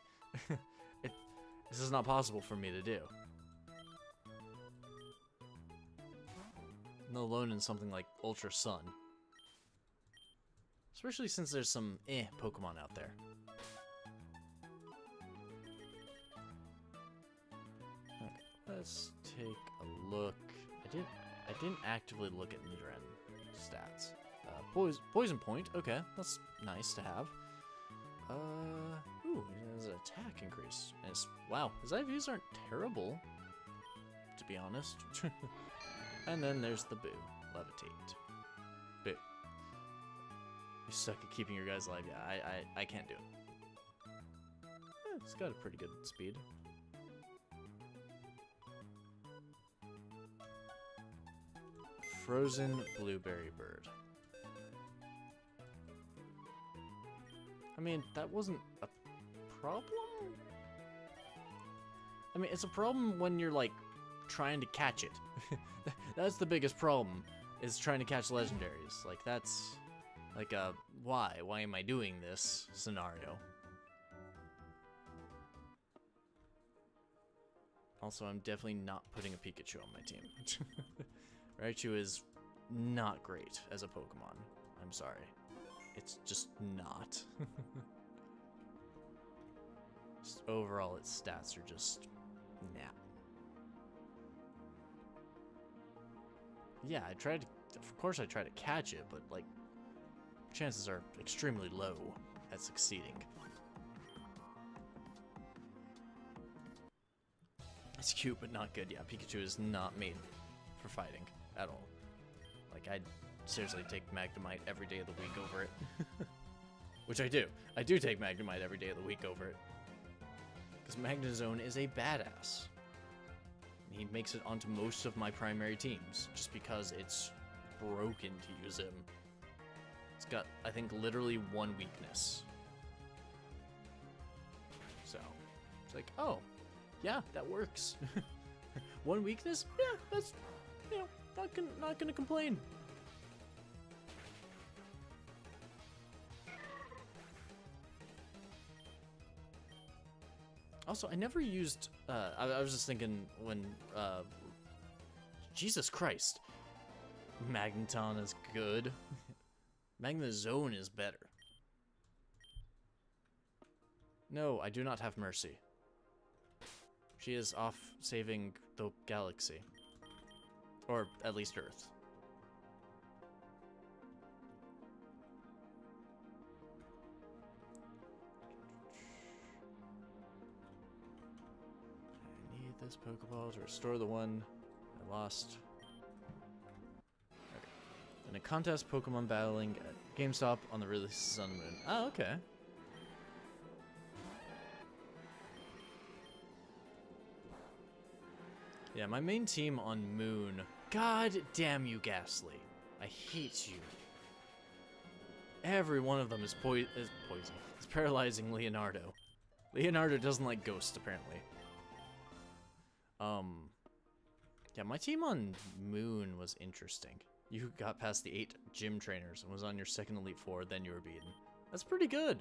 this is not possible for me to do. Let alone in something like Ultra Sun. Especially since there's some Pokemon out there. Okay, let's take a look. I didn't actively look at Nidoran stats. Poison Point, okay, that's nice to have. Ooh, it has an attack increase. Wow, his IVs aren't terrible, to be honest. And then there's the Boo. Levitate. Boo. You suck at keeping your guys alive. Yeah, I can't do it. It's got a pretty good speed. Frozen Blueberry Bird. I mean, that wasn't a problem? I mean, it's a problem when you're, like, trying to catch it. That's the biggest problem, is trying to catch legendaries. Like, that's, like, why? Why am I doing this scenario? Also, I'm definitely not putting a Pikachu on my team. Raichu is not great as a Pokemon. I'm sorry. It's just not. Just overall, its stats are just nah. Yeah, of course I try to catch it, but like, chances are extremely low at succeeding. It's cute, but not good. Yeah, Pikachu is not made for fighting at all. Like, I'd seriously take Magnemite every day of the week over it. Which I do. I do take Magnemite every day of the week over it. Because Magnezone is a badass. He makes it onto most of my primary teams, just because it's broken to use him. It's got, I think, literally one weakness. So, it's like, oh, yeah, that works. One weakness? Yeah, that's, you know, not gonna complain. Also, I never used, I was just thinking when, Jesus Christ. Magneton is good. Magnezone is better. No, I do not have Mercy. She is off saving the galaxy. Or at least Earth. I need this Pokeball to restore the one I lost. Okay. In a contest, Pokemon battling at GameStop on the release of Sun and Moon. Oh, okay. Yeah, my main team on Moon. God damn you, Ghastly. I hate you. Every one of them is poison. It's paralyzing Leonardo. Leonardo doesn't like ghosts, apparently. Yeah, my team on Moon was interesting. You got past the 8 gym trainers and was on your second Elite Four, then you were beaten. That's pretty good.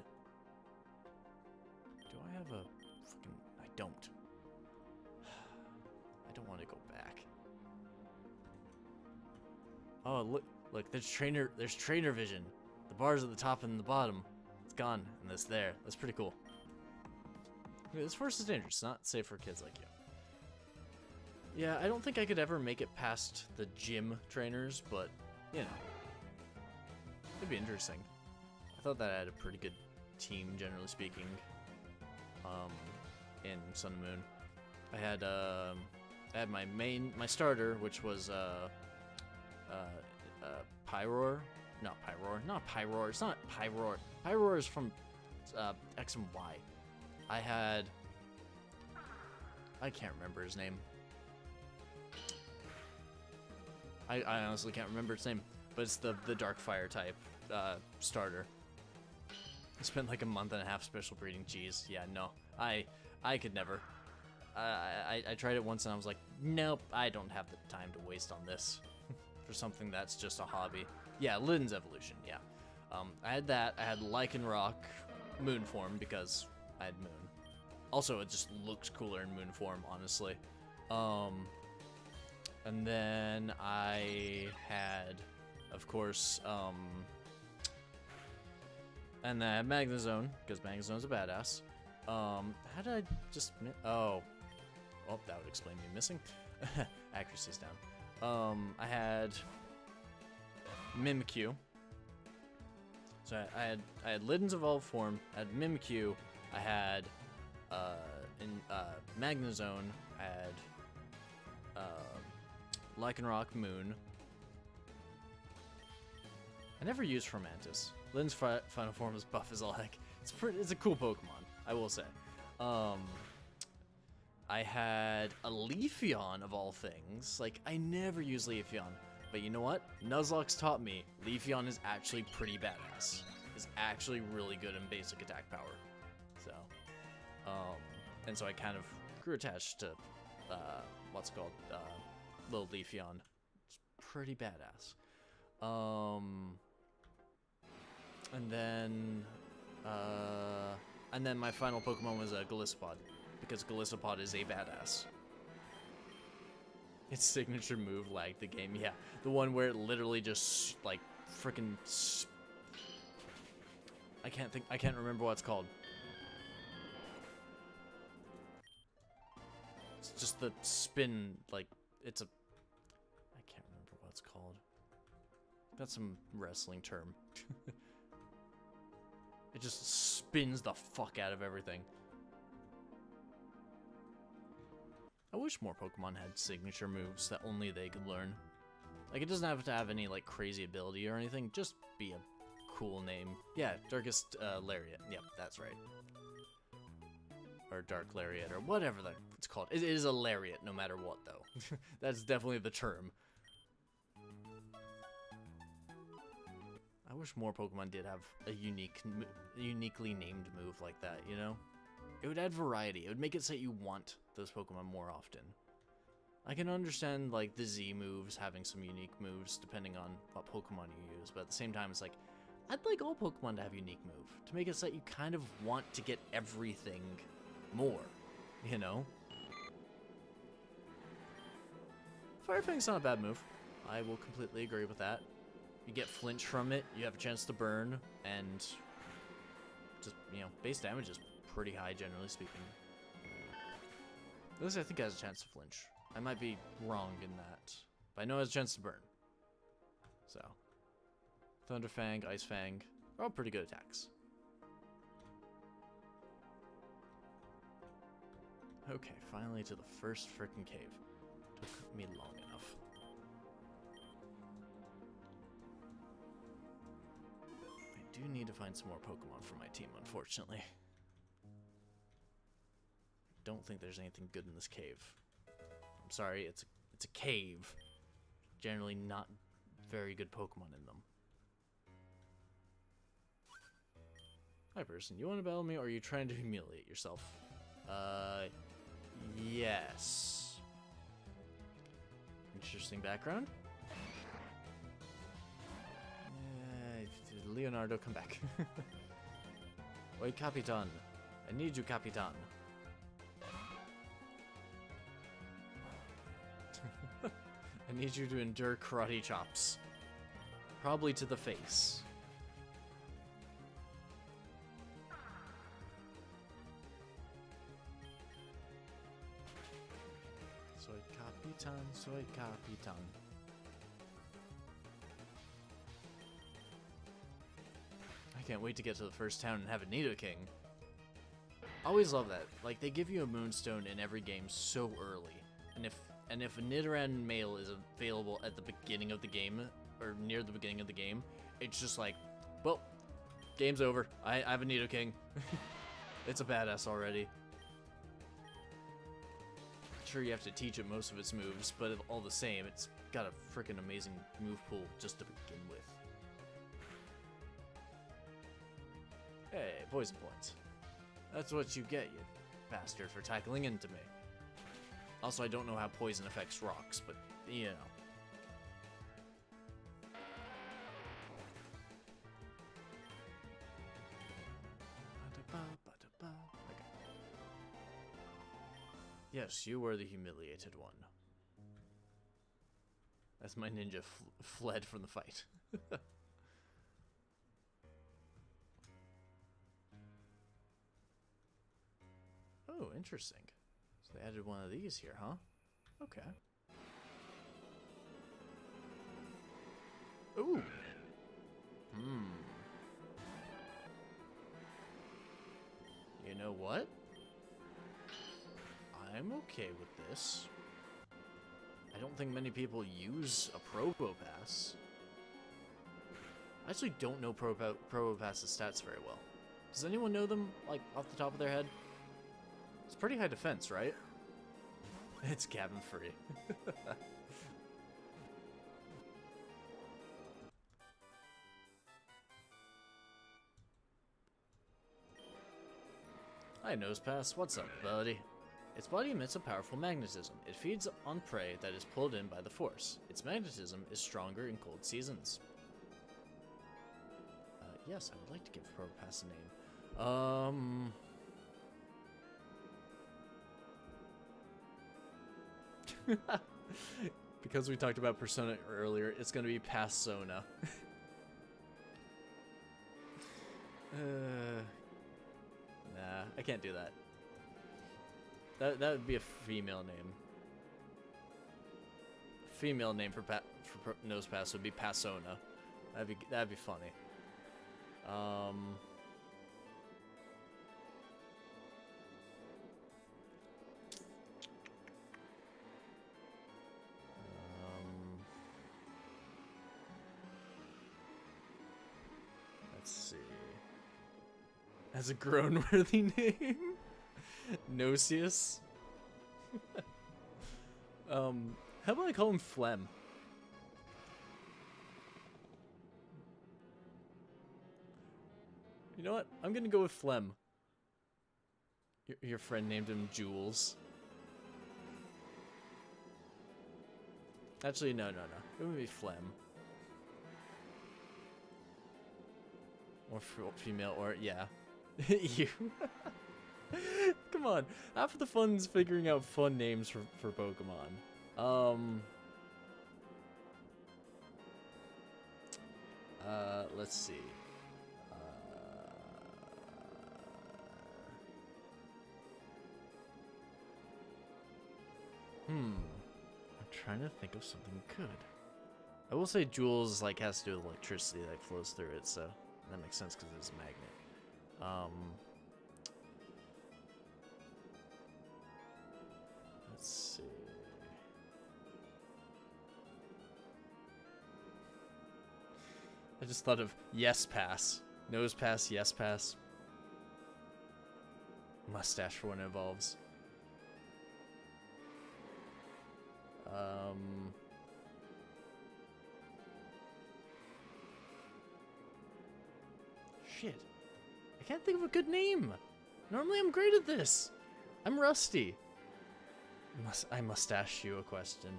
Do I have a fucking... I don't. I don't want to go back. Oh, look, there's trainer vision. The bars at the top and the bottom. It's gone, and it's there. That's pretty cool. This forest is dangerous. It's not safe for kids like you. Yeah, I don't think I could ever make it past the gym trainers, but, you know. It'd be interesting. I thought that I had a pretty good team, generally speaking, in Sun and Moon. I had my starter, which was, Pyroar. Not Pyroar. Not Pyroar. It's not Pyroar. Pyroar is from X and Y. I can't remember his name. I honestly can't remember its name, but it's the dark fire type starter. I spent like a month and a half special breeding. Jeez, yeah, no, I could never. I tried it once and I was like, nope, I don't have the time to waste on this for something that's just a hobby. Yeah, Lidden's evolution. Yeah, I had that. I had Lycanroc moon form because I had moon. Also, it just looks cooler in moon form, honestly. And then I had, of course, and then I had Magnezone, because Magnezone's a badass. How did I just... Oh, that would explain me missing. Accuracy's down. I had Mimikyu. So I had Lidden's evolved form, I had Mimikyu, I had Magnezone, I had Lycanroc Moon. I never used Fermantis. Lidden's final form is buff as all heck. It's a cool Pokemon, I will say. I had a Leafeon of all things. Like, I never use Leafeon. But you know what? Nuzlocke taught me Leafeon is actually pretty badass. It's actually really good in basic attack power. So, and so I kind of grew attached to, what's it called? Little Leafeon. It's pretty badass. And then my final Pokemon was a Golisopod, because Golisopod is a badass. Its signature move lagged the game. Yeah, the one where it literally just like freaking. I can't remember what it's called. It's just the spin, like it's a. I can't remember what it's called. That's some wrestling term. It just spins the fuck out of everything. I wish more Pokemon had signature moves that only they could learn. Like, it doesn't have to have any, like, crazy ability or anything. Just be a cool name. Yeah, Darkest Lariat. Yep, that's right. Or Dark Lariat, or whatever it's called. It is a Lariat, no matter what, though. That's definitely the term. I wish more Pokemon did have a uniquely named move like that, you know? It would add variety. It would make it so you want those Pokemon more often. I can understand, like, the Z moves having some unique moves depending on what Pokemon you use, but at the same time, it's like, I'd like all Pokemon to have unique move, to make it so you kind of want to get everything more, you know? Fire Fang's not a bad move. I will completely agree with that. You get flinch from it, you have a chance to burn, and just, you know, base damage is pretty high, generally speaking. At least I think it has a chance to flinch. I might be wrong in that, but I know it has a chance to burn. So, Thunder Fang, Ice Fang, are all pretty good attacks. Okay, finally to the first frickin' cave. Took me long enough. I do need to find some more Pokemon for my team, unfortunately. Don't think there's anything good in this cave. I'm sorry, it's a cave. Generally not very good Pokemon in them. Hi person, you want to battle me or are you trying to humiliate yourself? Yes. Interesting background. Leonardo, come back. Oi, Capitan. I need you, Capitan. I need you to endure karate chops. Probably to the face. Soy Capitan, soy Capitan. I can't wait to get to the first town and have a Nidoking. Always love that. Like, they give you a Moonstone in every game so early. And if a Nidoran male is available at the beginning of the game, or near the beginning of the game, it's just like, well, game's over. I have a Nidoking. It's a badass already. Sure, you have to teach it most of its moves, but all the same, it's got a freaking amazing move pool just to begin with. Hey, poison points. That's what you get, you bastard, for tackling into me. Also, I don't know how poison affects rocks, but, you know. Okay. Yes, you were the humiliated one. As my ninja fled from the fight. Oh, interesting. So they added one of these here, huh? Okay. Ooh. You know what? I'm okay with this. I don't think many people use a Probopass. I actually don't know Probopass's stats very well. Does anyone know them, like, off the top of their head? It's pretty high defense, right? It's cabin free. Hi, Nosepass. What's up, buddy? Its body emits a powerful magnetism. It feeds on prey that is pulled in by the force. Its magnetism is stronger in cold seasons. Yes, I would like to give Probopass a name. Because we talked about Persona earlier, it's gonna be Passona. Nah, I can't do that. That would be a female name. Female name for Nosepass would be Passona. That'd be funny. Let's see. As a grown-worthy name? Nocius? How about I call him Phlegm? You know what? I'm gonna go with Phlegm. Your friend named him Jules. Actually, no. It would be Phlegm. Or female, or, yeah. You. Come on. Half of the fun's figuring out fun names for Pokemon. Let's see. I'm trying to think of something good. I will say Jules, like, has to do with electricity that flows through it, so that makes sense because it's a magnet. Let's see. I just thought of Yes Pass. Nose Pass, Yes Pass. Mustache for when it evolves. Shit. I can't think of a good name. Normally I'm great at this. I'm rusty. I mustache you a question.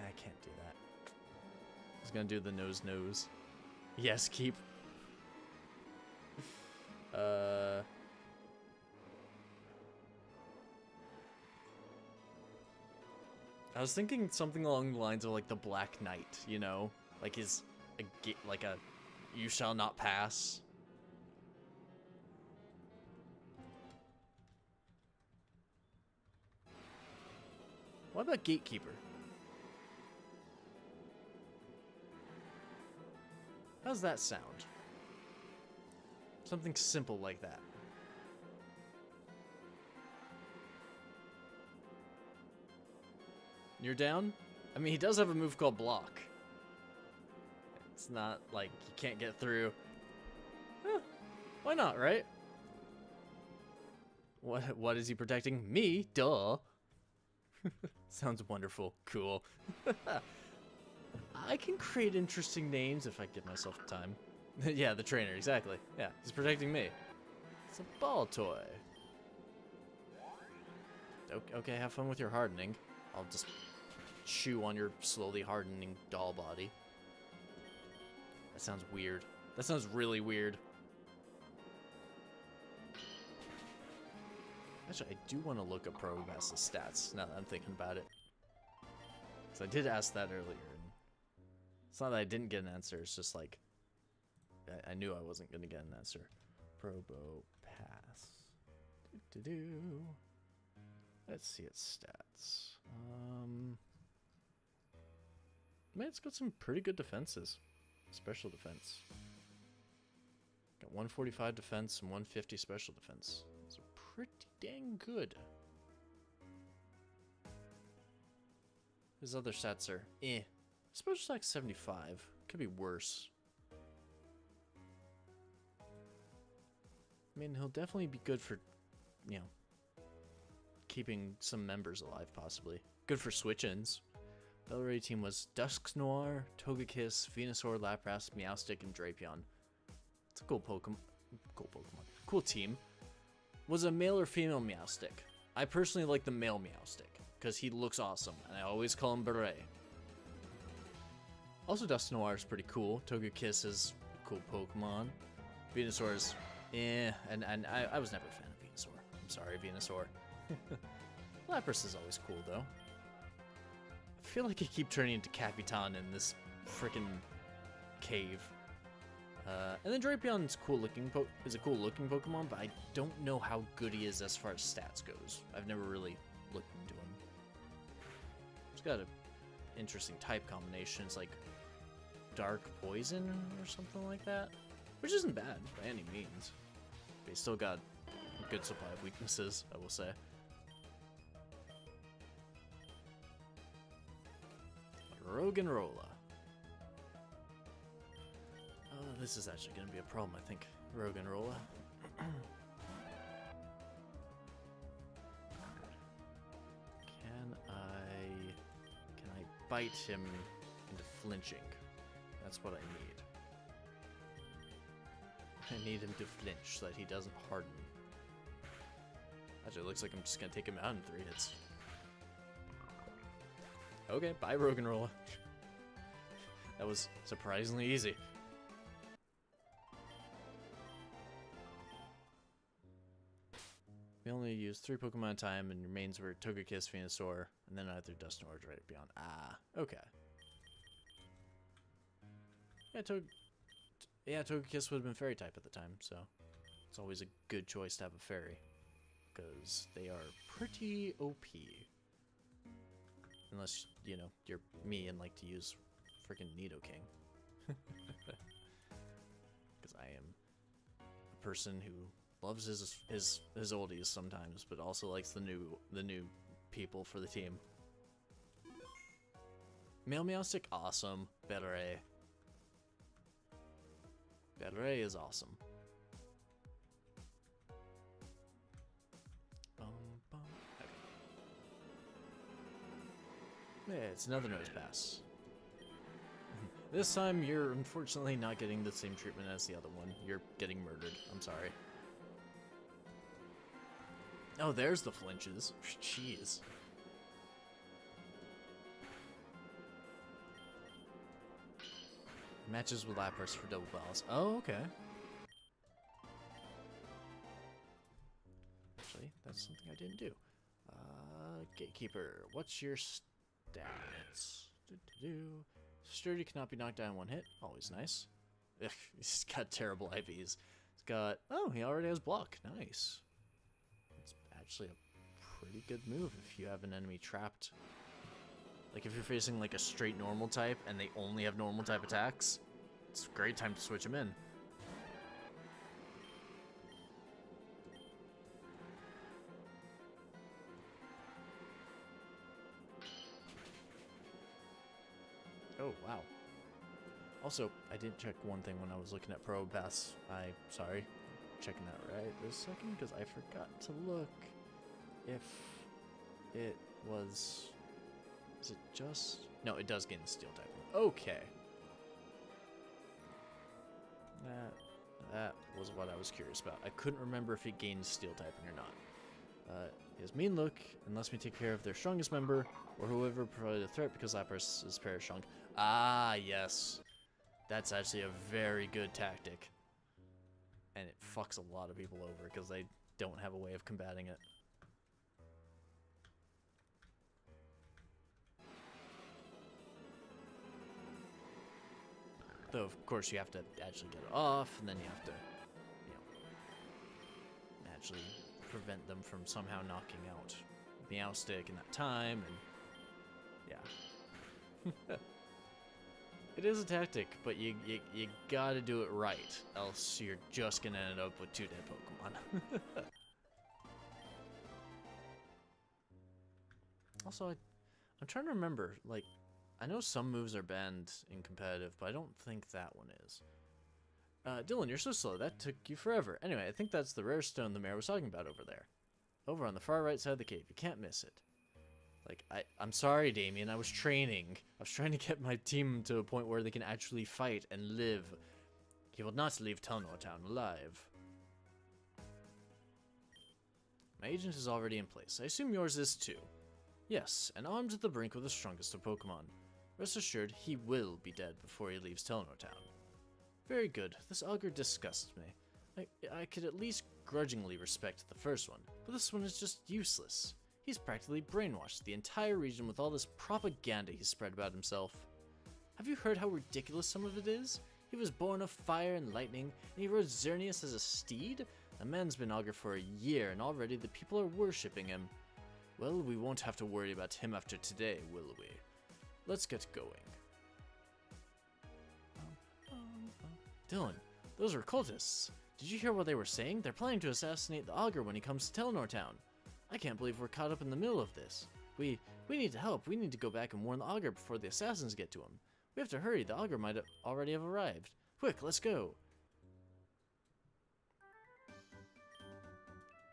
I can't do that. I was gonna do the nose. Yes, keep. I was thinking something along the lines of like the Black Knight, you know, like like a you shall not pass. What about Gatekeeper? How's that sound? Something simple like that. You're down? I mean, he does have a move called block. It's not like you can't get through. Why not, right? What is he protecting? Me? Duh. Sounds wonderful. Cool. I can create interesting names if I give myself time. Yeah, the trainer, exactly. Yeah, he's protecting me. It's a ball toy. Okay, have fun with your hardening. I'll just chew on your slowly hardening doll body. That sounds weird. That sounds really weird. Actually, I do want to look up Probass's stats now that I'm thinking about it. Because I did ask that earlier. And it's not that I didn't get an answer, it's just like I knew I wasn't going to get an answer. Probo pass. Let's see its stats. Man, it's got some pretty good defenses. Special defense. Got 145 defense and 150 special defense. So pretty dang good. His other stats are Special attack 75. Could be worse. I mean, he'll definitely be good for, you know, keeping some members alive, possibly. Good for switch-ins. Bellray team was Dusk Noir, Togekiss, Venusaur, Lapras, Meowstic, and Drapion. It's a cool Pokemon. Cool team. Was a male or female Meowstic? I personally like the male Meowstic, because he looks awesome, and I always call him Beret. Also, Dusk Noir is pretty cool. Togekiss is a cool Pokemon. Venusaur is and I was never a fan of Venusaur. I'm sorry, Venusaur. Lapras is always cool, though. I feel like I keep turning into Capitan in this freaking cave. And then Drapion's a cool looking Pokemon, but I don't know how good he is as far as stats goes. I've never really looked into him. He's got an interesting type combination. It's like Dark Poison or something like that, which isn't bad by any means. But he's still got a good supply of weaknesses, I will say. Roggenrola. Oh, this is actually going to be a problem, I think. Roggenrola. Can I bite him into flinching? That's what I need. I need him to flinch so that he doesn't harden. Actually, it looks like I'm just going to take him out in 3 hits. Okay, bye Roggenrola. That was surprisingly easy. We only used 3 Pokemon at a time, and your mains were Togekiss, Venusaur, and then either Dusknoir or Drapion. Ah, okay. Yeah, Togekiss would have been Fairy type at the time, so it's always a good choice to have a Fairy, because they are pretty OP. Unless, you know, you're me and like to use freaking Nidoking. Because I am a person who loves his oldies sometimes, but also likes the new people for the team. Male Meowstic, awesome. Bellray. Bellray is awesome. Yeah, it's another nose pass. This time, you're unfortunately not getting the same treatment as the other one. You're getting murdered. I'm sorry. Oh, there's the flinches. Jeez. Matches with Lapras for double balls. Oh, okay. Actually, that's something I didn't do. Gatekeeper, what's your stats? Sturdy cannot be knocked down in 1 hit. Always nice. Ugh, he's got terrible IVs. He's got... Oh, he already has block. Nice. It's actually a pretty good move if you have an enemy trapped. Like if you're facing like a straight normal type and they only have normal type attacks, it's a great time to switch them in. Oh, wow. Also, I didn't check one thing when I was looking at Pro Pass. Sorry. Checking that right this second, because I forgot to look if it was... Is it just... No, it does gain the steel typing. Okay. That was what I was curious about. I couldn't remember if it gains steel typing or not. He has mean look and lets me take care of their strongest member or whoever provided a threat because Lapras is para strong. Ah, yes. That's actually a very good tactic. And it fucks a lot of people over because they don't have a way of combating it. Though, of course, you have to actually get it off, and then you have to, you know, actually prevent them from somehow knocking out Meowstic in that time, and yeah. It is a tactic, but you gotta do it right, else you're just gonna end up with 2 dead Pokemon. Also, I'm trying to remember, like, I know some moves are banned in competitive, but I don't think that one is. Dylan, you're so slow. That took you forever. Anyway, I think that's the rare stone the mayor was talking about over there. Over on the far right side of the cave. You can't miss it. Like, I'm sorry, Damien. I was training. I was trying to get my team to a point where they can actually fight and live. He will not leave Telnor Town alive. My agent is already in place. I assume yours is too. Yes, and armed to the brink with the strongest of Pokemon. Rest assured, he will be dead before he leaves Telnor Town. Very good. This augur disgusts me. I could at least grudgingly respect the first one, but this one is just useless. He's practically brainwashed the entire region with all this propaganda he's spread about himself. Have you heard how ridiculous some of it is? He was born of fire and lightning, and he rode Xerneas as a steed? The man's been augur for a year, and already the people are worshipping him. Well, we won't have to worry about him after today, will we? Let's get going. Dylan, those are cultists. Did you hear what they were saying? They're planning to assassinate the augur when he comes to Telnor Town. I can't believe we're caught up in the middle of this. We need to help. We need to go back and warn the augur before the assassins get to him. We have to hurry. The augur might already have arrived. Quick, let's go.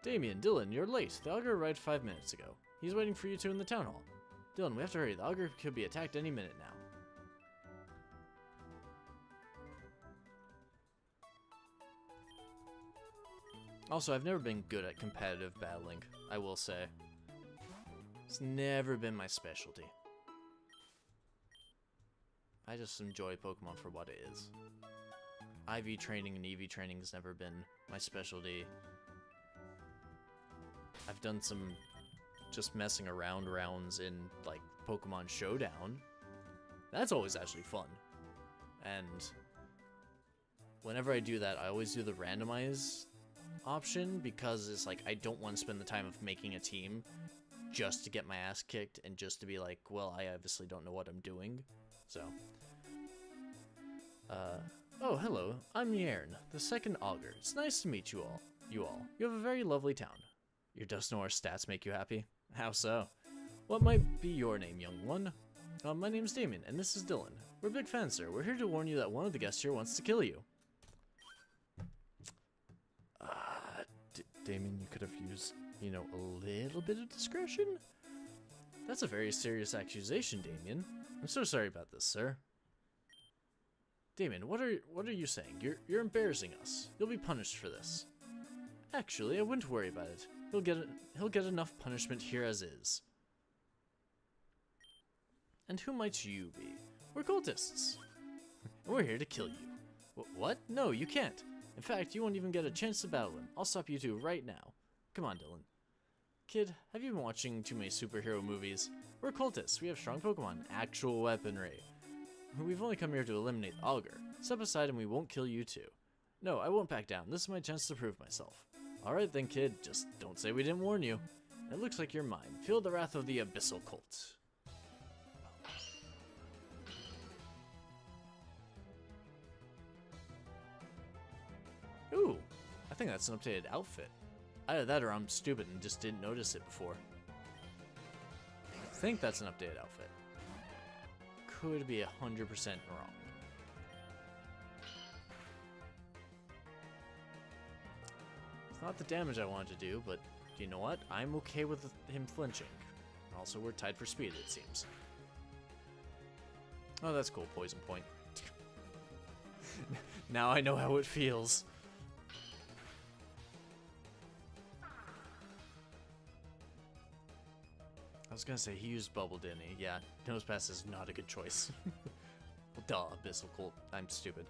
Damien, Dylan, you're late. The augur arrived 5 minutes ago. He's waiting for you two in the town hall. Dylan, we have to hurry. The augur could be attacked any minute now. Also, I've never been good at competitive battling, I will say. It's never been my specialty. I just enjoy Pokemon for what it is. IV training and EV training has never been my specialty. I've done some just messing around rounds in, like, Pokemon Showdown. That's always actually fun. And whenever I do that, I always do the randomize option because it's like I don't want to spend the time of making a team just to get my ass kicked and just to be like, well, I obviously don't know what I'm doing. So, oh, hello, I'm Yairn, the second augur. It's nice to meet you all. You have a very lovely town. Your Dusknoir stats make you happy? How so? What might be your name, young one? My name's Damien, and this is Dylan. We're big fans, sir. We're here to warn you that one of the guests here wants to kill you. Damien, you could have used, you know, a little bit of discretion? That's a very serious accusation, Damien. I'm so sorry about this, sir. Damien, what are you saying? You're embarrassing us. You'll be punished for this. Actually, I wouldn't worry about it. He'll get enough punishment here as is. And who might you be? We're cultists. And we're here to kill you. What? No, you can't. In fact, you won't even get a chance to battle him. I'll stop you two right now. Come on, Dylan. Kid, have you been watching too many superhero movies? We're cultists. We have strong Pokemon, actual weaponry. We've only come here to eliminate the augur. Step aside and we won't kill you too. No, I won't back down. This is my chance to prove myself. Alright then, kid. Just don't say we didn't warn you. It looks like you're mine. Feel the wrath of the Abyssal Cult. Ooh, I think that's an updated outfit. Either that or I'm stupid and just didn't notice it before. I think that's an updated outfit. could be 100% wrong. It's not the damage I wanted to do, but you know what? I'm okay with him flinching. Also, we're tied for speed, it seems. Oh, that's cool. Poison point. Now I know how it feels. I was gonna say he used bubble, didn't he? Yeah, nose pass is not a good choice. Well, duh, abyssal colt. I'm stupid.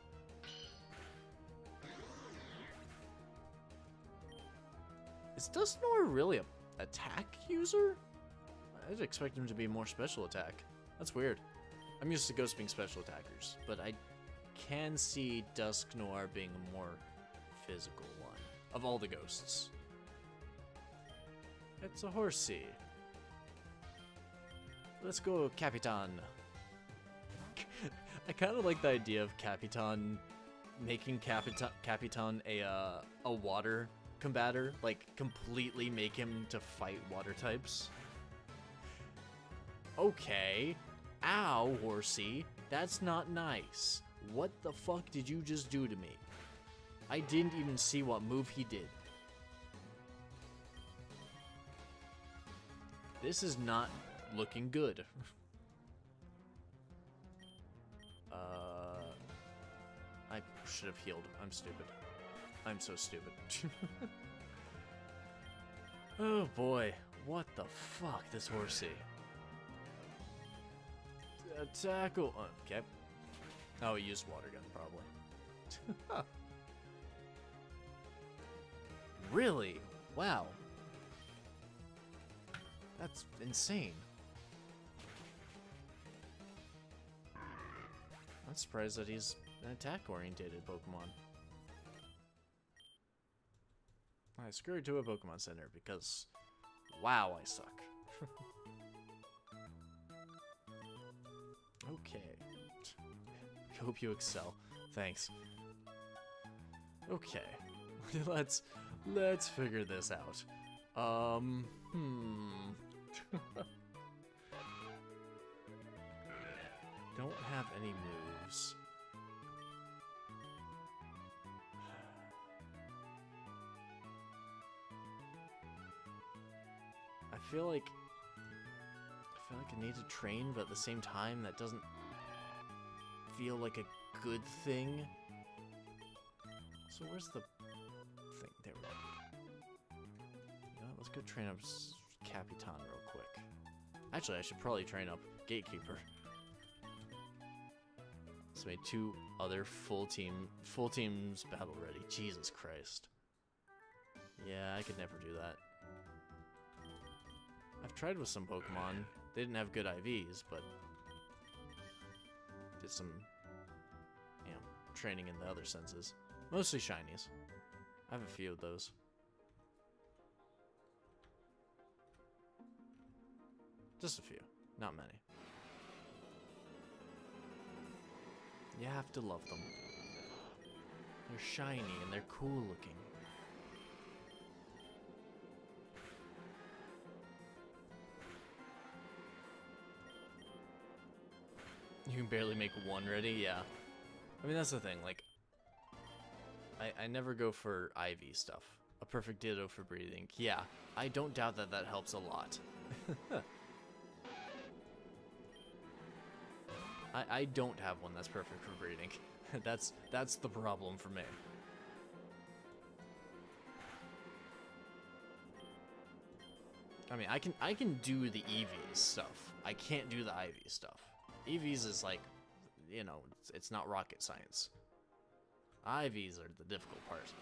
Is Dusknoir really a attack user? I'd expect him to be more special attack. That's weird. I'm used to ghosts being special attackers, but I can see Dusknoir being a more physical one of all the ghosts. It's a horsey. Let's go, Capitan. I kind of like the idea of Capitan making Capitan a water combatter, like completely make him to fight water types. Okay. Ow, horsey. That's not nice. What the fuck did you just do to me? I didn't even see what move he did. This is not looking good. I should have healed. I'm stupid. I'm so stupid. Oh boy. What the fuck, this horsey. Tackle. Okay. Oh, he used water gun, probably. Really? Wow. That's insane. I'm surprised that he's an attack-orientated Pokemon. I scurried to a Pokemon Center because, wow, I suck. Okay. I hope you excel. Thanks. Okay. Let's figure this out. Don't have any moves. I feel like I need to train, but at the same time, that doesn't feel like a good thing. So where's the thing? There we go. You know, let's go train up Capitan real quick. Actually, I should probably train up Gatekeeper. Let's make 2 other full teams battle ready. Jesus Christ. Yeah, I could never do that. I've tried with some Pokemon. They didn't have good IVs, but did some, you know, training in the other senses. Mostly shinies. I have a few of those. Just a few, not many. You have to love them. They're shiny and they're cool looking. You can barely make 1 ready, yeah. I mean, that's the thing, like, I never go for IV stuff. A perfect ditto for breathing. Yeah, I don't doubt that that helps a lot. I don't have one that's perfect for breathing. That's the problem for me. I mean, I can do the EVs stuff. I can't do the IV stuff. EVs is like, you know, it's not rocket science. IVs are the difficult part.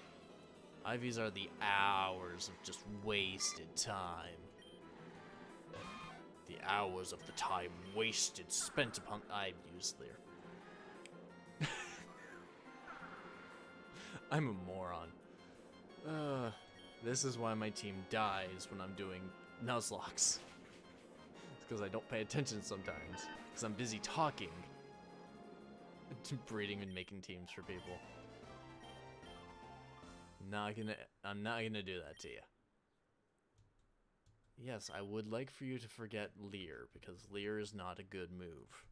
IVs are the hours of just wasted time. The hours of the time wasted, spent upon... I used there. I'm a moron. This is why my team dies when I'm doing Nuzlocke. It's because I don't pay attention sometimes. Because I'm busy talking. Breeding and making teams for people. I'm not gonna do that to you. Yes, I would like for you to forget Leer, because Leer is not a good move.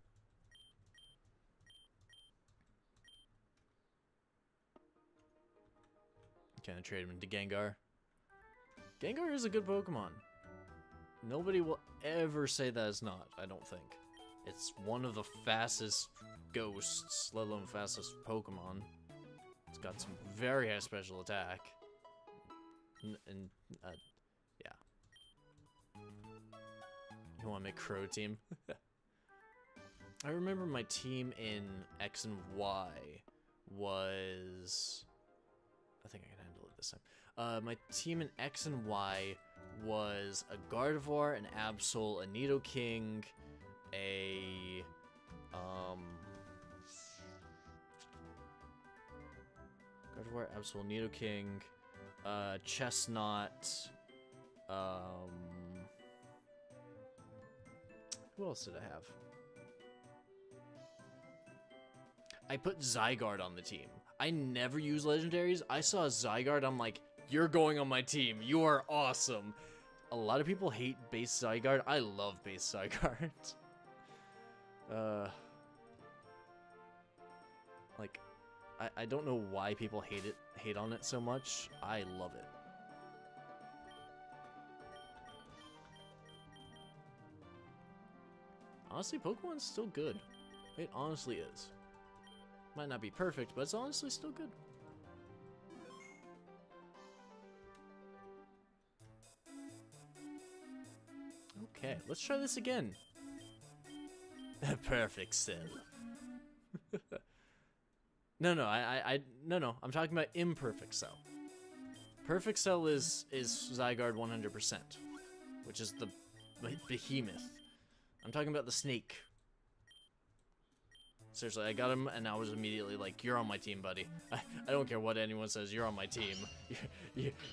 Can I trade him into Gengar? Gengar is a good Pokemon. Nobody will ever say that it's not, I don't think. It's one of the fastest ghosts, let alone fastest Pokemon. It's got some very high special attack. And yeah. You want to make Crow team? I remember my team in X and Y was... I think I can handle it this time. My team in X and Y was a Gardevoir, an Absol, a Nidoking, a... Gardevoir, Absol, Nidoking, Chestnut, who else did I have? I put Zygarde on the team. I never use legendaries. I saw Zygarde, I'm like, you're going on my team. You are awesome. A lot of people hate base Zygarde. I love base Zygarde. Like, I don't know why people hate on it so much. I love it. Honestly, Pokemon's still good. It honestly is. Might not be perfect, but it's honestly still good. Okay, let's try this again. Perfect cell. No, no, I'm talking about imperfect cell. Perfect cell is Zygarde 100%, which is the behemoth. I'm talking about the snake. Seriously, I got him, and I was immediately like, you're on my team, buddy. I don't care what anyone says, you're on my team.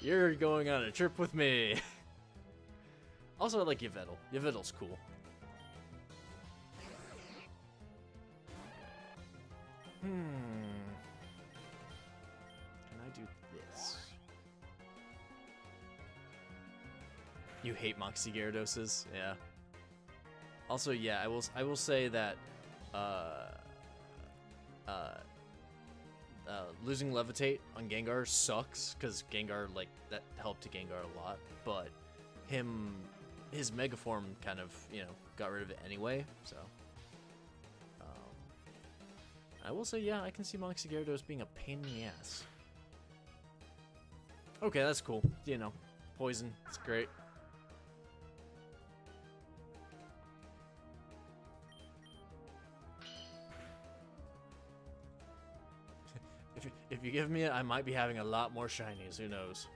You're going on a trip with me. Also, I like Yveltal. Yveltal's cool. Can I do this? You hate Moxie Gyarados? Yeah. Also, yeah, I will say that losing Levitate on Gengar sucks, because Gengar, like, that helped to Gengar a lot, but his Mega Form kind of, you know, got rid of it anyway, so. I will say, yeah, I can see Moxie Gyarados being a pain in the ass. Okay, that's cool. You know, poison, it's great. If you give me it, I might be having a lot more shinies, who knows.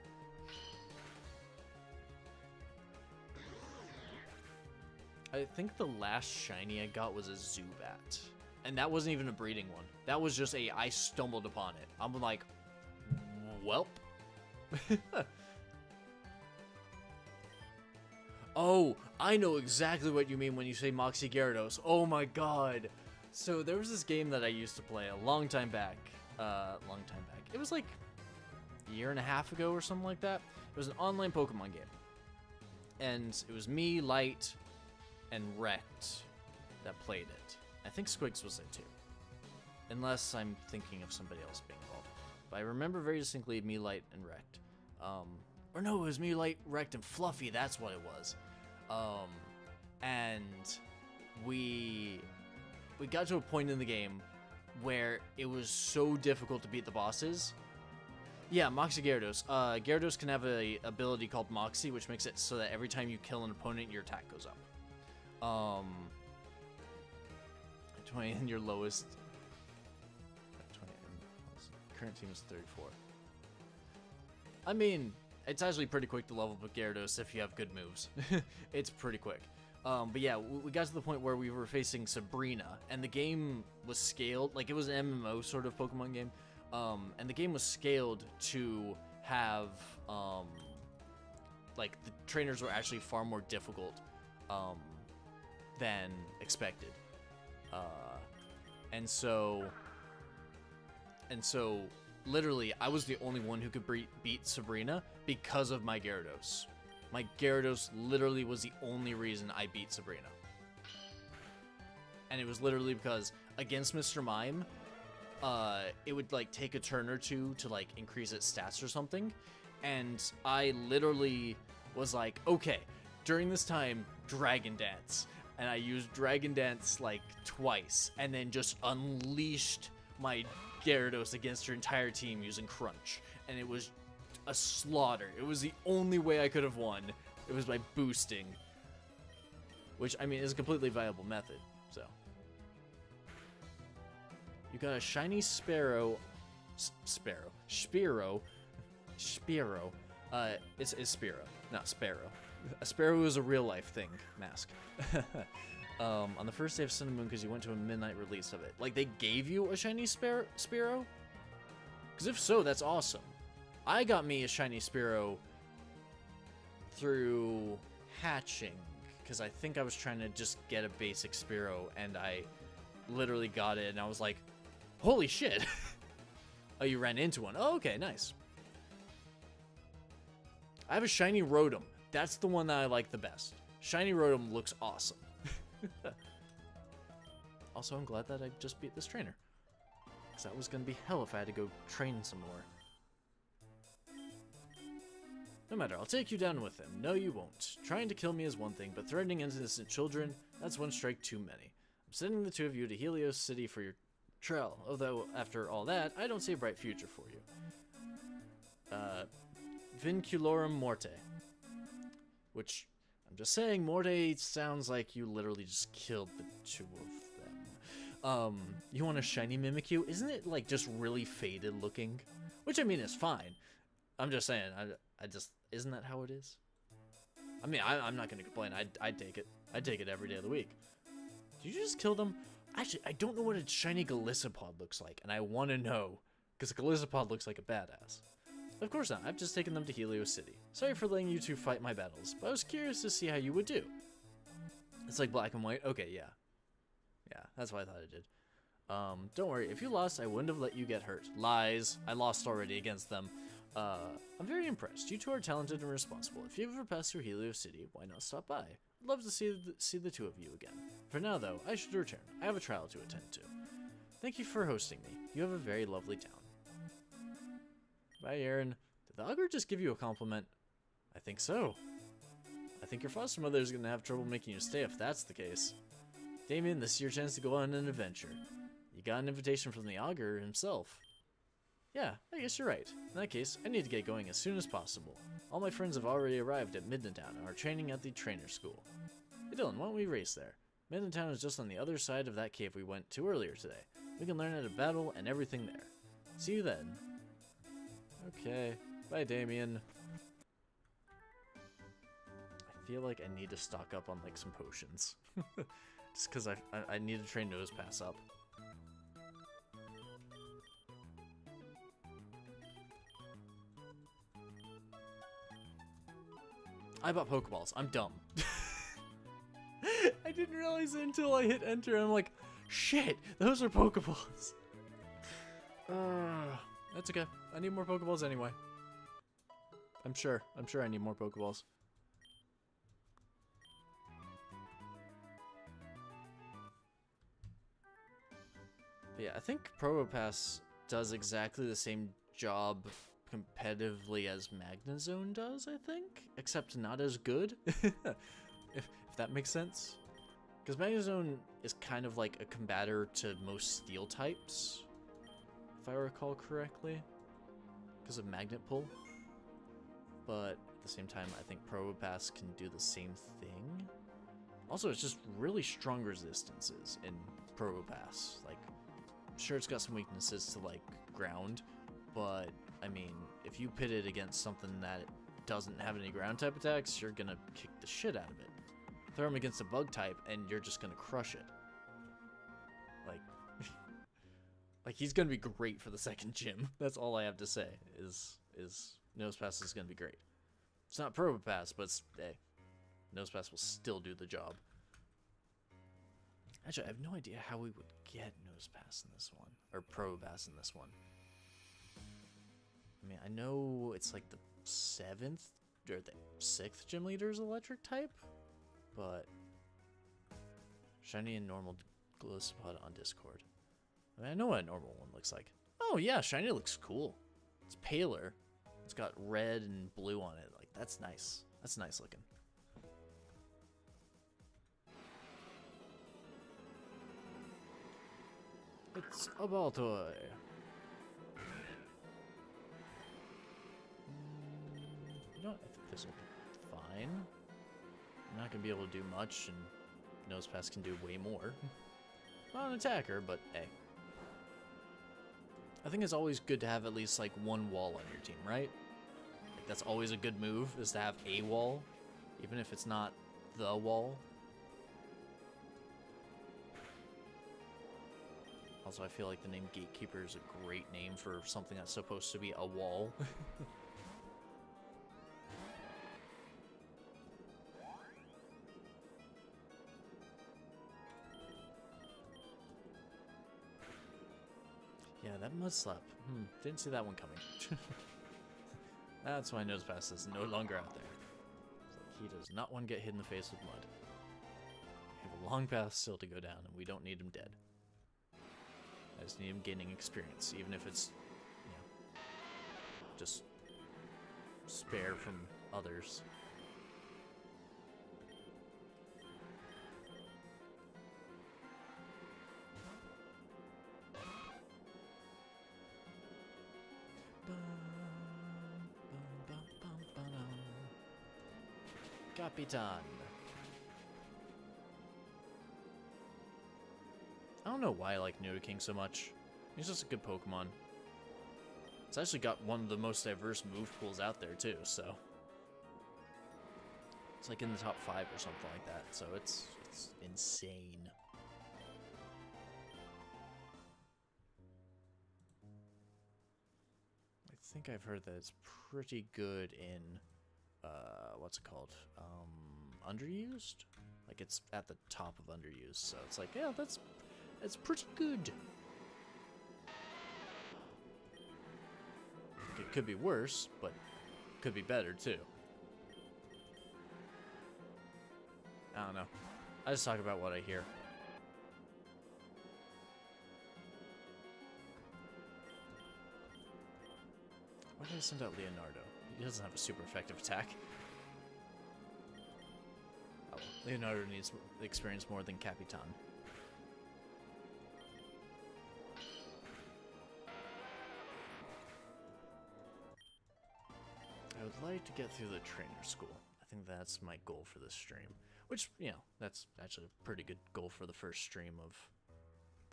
I think the last shiny I got was a Zubat. And that wasn't even a breeding one. That was just I stumbled upon it. I'm like, welp. Oh, I know exactly what you mean when you say Moxie Gyarados. Oh my god. So there was this game that I used to play a long time back. It was like a year and a half ago or something like that. It was an online Pokemon game. And it was me, Light, and Rect that played it. I think Squigs was it too. Unless I'm thinking of somebody else being involved. But I remember very distinctly me, Light, and Rect. Or no, it was me, Light, Rect, and Fluffy, that's what it was. And we got to a point in the game where it was so difficult to beat the bosses. Yeah, Moxie Gyarados. Gyarados can have a ability called Moxie, which makes it so that every time you kill an opponent, your attack goes up. 20 and your lowest. 20 and current team is 34. I mean, it's actually pretty quick to level up Gyarados if you have good moves. It's pretty quick. But yeah, we got to the point where we were facing Sabrina, and the game was scaled. Like, it was an MMO sort of Pokemon game. And the game was scaled to have, like, the trainers were actually far more difficult than expected. And so literally, I was the only one who could beat Sabrina because of my Gyarados. My Gyarados literally was the only reason I beat Sabrina. And it was literally because, against Mr. Mime, it would like take a turn or two to like increase its stats or something. And I literally was like, okay, during this time, Dragon Dance. And I used Dragon Dance like twice and then just unleashed my Gyarados against her entire team using Crunch. And it was a slaughter. It was the only way I could have won. It was by boosting. Which, I mean, is a completely viable method, so. You got a shiny Spearow. Spearow. It's Spearow, not Sparrow. A Sparrow is a real-life thing, mask. On the first day of Sun and Moon, because you went to a midnight release of it. Like, they gave you a shiny Spearow? Because if so, that's awesome. I got me a shiny Spearow through hatching, because I think I was trying to just get a basic Spearow, and I literally got it, and I was like, holy shit! Oh, you ran into one. Oh, okay, nice. I have a shiny Rotom. That's the one that I like the best. Shiny Rotom looks awesome. Also, I'm glad that I just beat this trainer. Because that was going to be hell if I had to go train some more. No matter, I'll take you down with him. No, you won't. Trying to kill me is one thing, but threatening innocent children, that's one strike too many. I'm sending the two of you to Helios City for your trial. Although, after all that, I don't see a bright future for you. Vinculorum Morte. Which, I'm just saying, Morte sounds like you literally just killed the two of them. You want a shiny Mimikyu? Isn't it, like, just really faded looking? Which, I mean, is fine. I'm just saying, I just, isn't that how it is? I mean, I'm not gonna complain. I'd take it. I'd take it every day of the week. Did you just kill them? Actually, I don't know what a shiny Galissapod looks like, and I want to know, because a Galissapod looks like a badass. Of course not, I've just taken them to Helios City. Sorry for letting you two fight my battles, but I was curious to see how you would do. It's like black and white? Okay, yeah. Yeah, that's what I thought it did. Don't worry, if you lost, I wouldn't have let you get hurt. Lies. I lost already against them. I'm very impressed. You two are talented and responsible. If you ever pass through Helios City, why not stop by? I'd love to see the two of you again. For now, though, I should return. I have a trial to attend to. Thank you for hosting me. You have a very lovely town. Bye, Aaron. Did the Augur just give you a compliment? I think so. I think your foster mother is going to have trouble making you stay if that's the case. Damien, this is your chance to go on an adventure. You got an invitation from the Augur himself. Yeah, I guess you're right. In that case, I need to get going as soon as possible. All my friends have already arrived at Midnatown and are training at the trainer school. Hey Dylan, why don't we race there? Midnatown is just on the other side of that cave we went to earlier today. We can learn how to battle and everything there. See you then. Okay. Bye, Damien. I feel like I need to stock up on, like, some potions. Just because I need to train Nosepass up. I bought Pokeballs. I'm dumb. I didn't realize it until I hit enter. And I'm like, shit, those are Pokeballs. That's okay. I need more Pokeballs anyway. I'm sure I need more Pokeballs. But yeah, I think Probopass does exactly the same job competitively as Magnezone does, I think, except not as good. if that makes sense. Because Magnezone is kind of like a combator to most steel types, if I recall correctly, because of magnet pull. But at the same time, I think Probopass can do the same thing. Also, it's just really strong resistances in Probopass. Like, I'm sure it's got some weaknesses to, like, ground, but, I mean, if you pit it against something that doesn't have any ground type attacks, you're gonna kick the shit out of it. Throw him against a bug type, and you're just gonna crush it. Like, like he's gonna be great for the second gym. That's all I have to say, is Nosepass is gonna be great. It's not Probopass, but hey, Nosepass will still do the job. Actually, I have no idea how we would get Nosepass in this one, or Probopass in this one. I mean, I know it's like the 7th, or the 6th gym leader is electric type, but shiny and normal Galissapod on Discord. I mean, I know what a normal one looks like. Oh yeah, shiny looks cool. It's paler. It's got red and blue on it. Like, that's nice. That's nice looking. It's a ball toy. You know what? I think this will be fine. I'm not going to be able to do much, and Nosepass can do way more. Not an attacker, but hey. I think it's always good to have at least, like, one wall on your team, right? Like, that's always a good move, is to have a wall, even if it's not the wall. Also, I feel like the name Gatekeeper is a great name for something that's supposed to be a wall. Yeah, that mud slap. Didn't see that one coming. That's why Nosepass is no longer out there. It's like he does not want to get hit in the face with mud. We have a long path still to go down, and we don't need him dead. I just need him gaining experience, even if it's, you know, just spare from others. Capitan. I don't know why I like Nidoking so much. He's just a good Pokemon. It's actually got one of the most diverse move pools out there too, so it's like in the top 5 or something like that, so it's insane. I think I've heard that it's pretty good in what's it called? Underused? Like it's at the top of underused, so it's like, yeah, that's pretty good. It could be worse, but it could be better too. I don't know. I just talk about what I hear. Why did I send out Leonardo? He doesn't have a super effective attack. Oh, Leonardo needs experience more than Capitan. I would like to get through the trainer school. I think that's my goal for this stream. Which, you know, that's actually a pretty good goal for the first stream of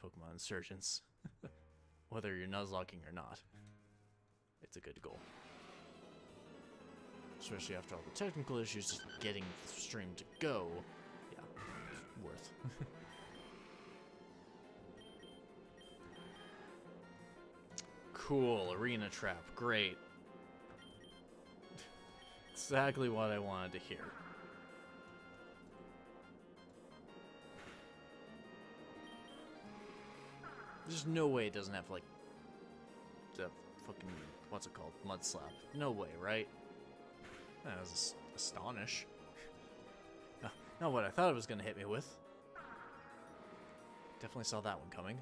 Pokemon Insurgence. Whether you're Nuzlocking or not. It's a good goal. Especially after all the technical issues, just getting the stream to go. Yeah, it's worth. Cool, arena trap, great. Exactly what I wanted to hear. There's no way it doesn't have, like, the fucking, what's it called? Mud slap. No way, right? That was astonish. Not what I thought it was going to hit me with. Definitely saw that one coming.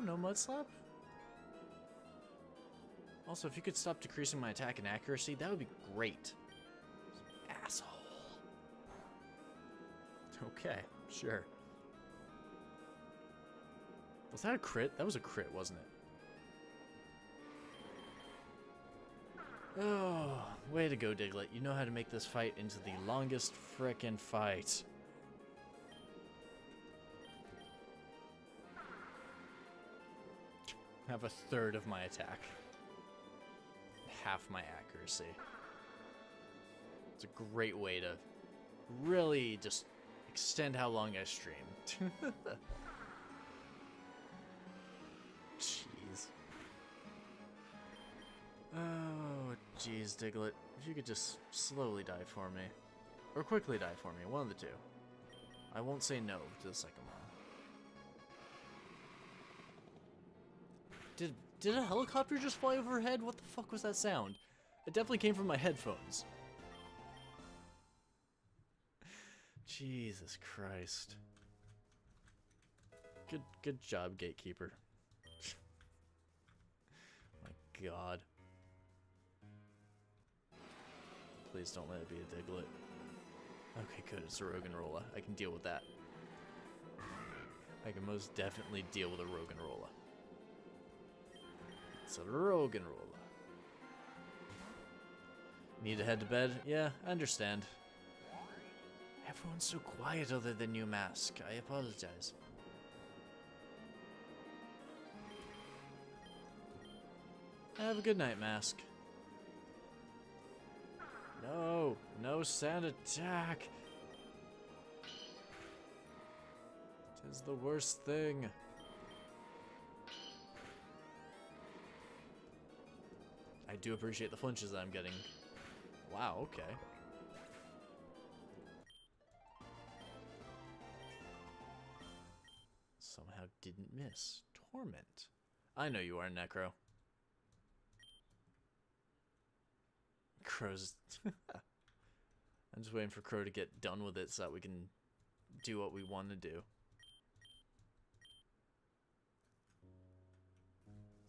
No mud slap? Also, if you could stop decreasing my attack and accuracy, that would be great. Asshole. Okay, sure. Was that a crit? That was a crit, wasn't it? Oh, way to go, Diglett. You know how to make this fight into the longest frickin' fight. Have a third of my attack. Half my accuracy. It's a great way to really just extend how long I stream. Jeez. Oh, jeez, Diglett. If you could just slowly die for me. Or quickly die for me, one of the two. I won't say no to the second one. Did a helicopter just fly overhead? What the fuck was that sound? It definitely came from my headphones. Jesus Christ. Good job, Gatekeeper. My God. Please don't let it be a Diglett. Okay, good. It's a Roggenrola. I can deal with that. I can most definitely deal with a Roggenrola. It's a Roggenrola. Need to head to bed? Yeah, I understand. Everyone's so quiet other than you, Mask. I apologize. Have a good night, Mask. No, no sand attack. It is the worst thing. I do appreciate the flinches that I'm getting. Wow, okay. Somehow didn't miss. Torment. I know you are, Necro. Crow's... I'm just waiting for Crow to get done with it so that we can do what we want to do.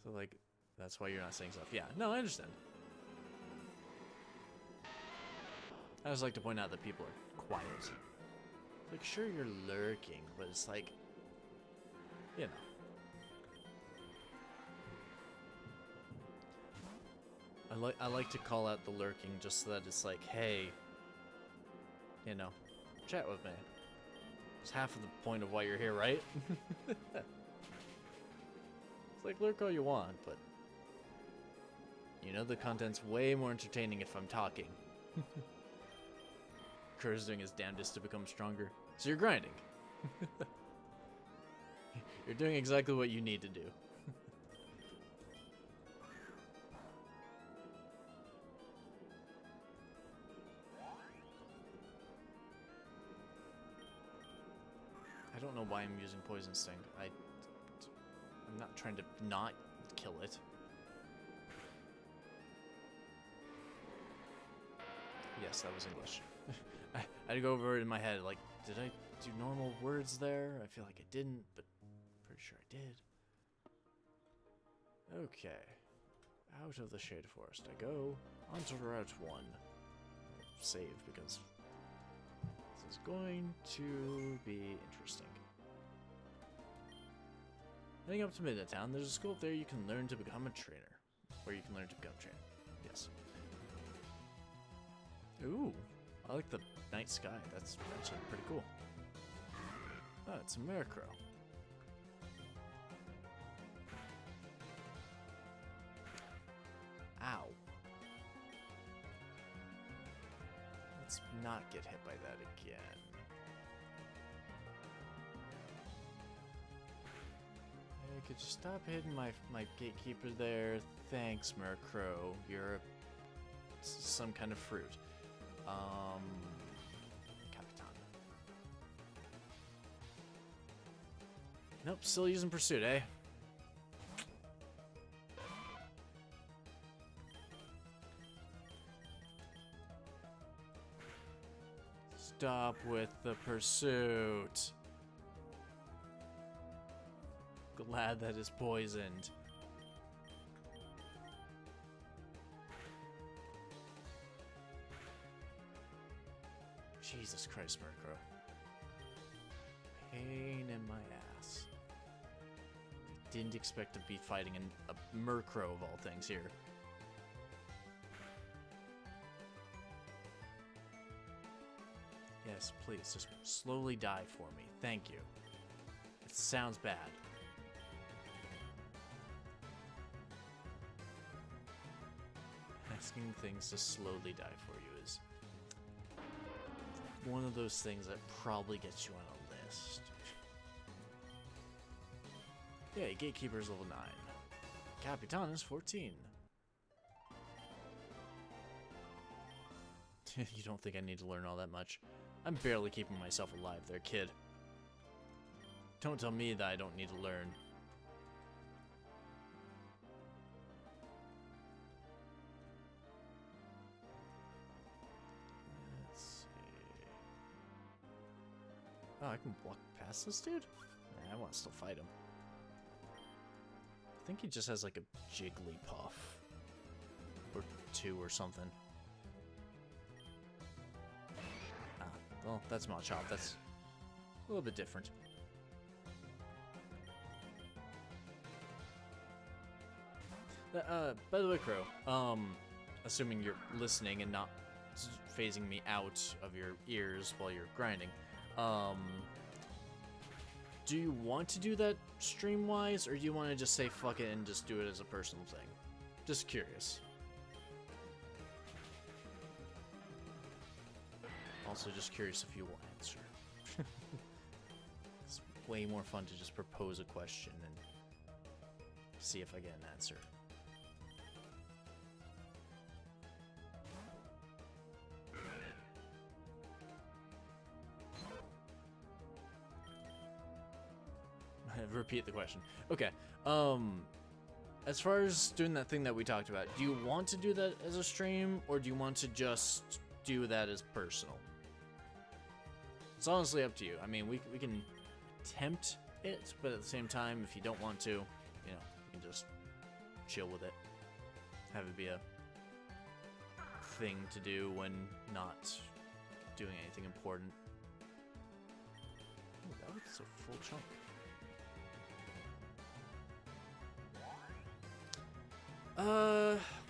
So, like, that's why you're not saying stuff. Yeah, no, I understand. I just like to point out that people are quiet. Like, sure, you're lurking, but it's like, you know. I like to call out the lurking just so that it's like, hey, you know, chat with me. It's half of the point of why you're here, right? It's like, lurk all you want, but you know the content's way more entertaining if I'm talking. Crow's doing his damnedest to become stronger. So you're grinding. You're doing exactly what you need to do. I don't know why I'm using Poison Sting. I'm not trying to not kill it. Yes, that was English. I had to go over it in my head, like, did I do normal words there? I feel like I didn't, but pretty sure I did. Okay. Out of the Shade Forest I go, onto Route 1. Save, because this is going to be interesting. Heading up to Midnight Town, there's a school up there you can learn to become a trainer. Or you can learn to become a trainer. Yes. Ooh, I like the night sky. That's actually pretty cool. Oh, it's a Murkrow. Ow. Let's not get hit by that again. Hey, could you stop hitting my gatekeeper there? Thanks, Murkrow. You're some kind of fruit. Capitan. Nope, still using Pursuit, eh? Stop with the Pursuit. Glad that is poisoned. Jesus Christ, Murkrow. Pain in my ass. I didn't expect to be fighting a Murkrow of all things here. Yes, please, just slowly die for me. Thank you. It sounds bad. Asking things to slowly die for you is one of those things that probably gets you on a list. Yeah, Gatekeeper's level 9. Capitan is 14. You don't think I need to learn all that much? I'm barely keeping myself alive there, kid. Don't tell me that I don't need to learn. Let's see. Oh, I can walk past this dude? Nah, I want to still fight him. I think he just has like a Jigglypuff. Or two or something. Ah, well, that's Machop. That's a little bit different. By the way, Crow, assuming you're listening and not phasing me out of your ears while you're grinding, do you want to do that stream-wise, or do you want to just say fuck it and just do it as a personal thing? Just curious. Also, just curious if you will answer. It's way more fun to just propose a question and see if I get an answer. Repeat the question. Okay. As far as doing that thing that we talked about, do you want to do that as a stream, or do you want to just do that as personal? It's honestly up to you. I mean, we can attempt it, but at the same time, if you don't want to, you know, you can just chill with it. Have it be a thing to do when not doing anything important. Ooh, that was a full chunk.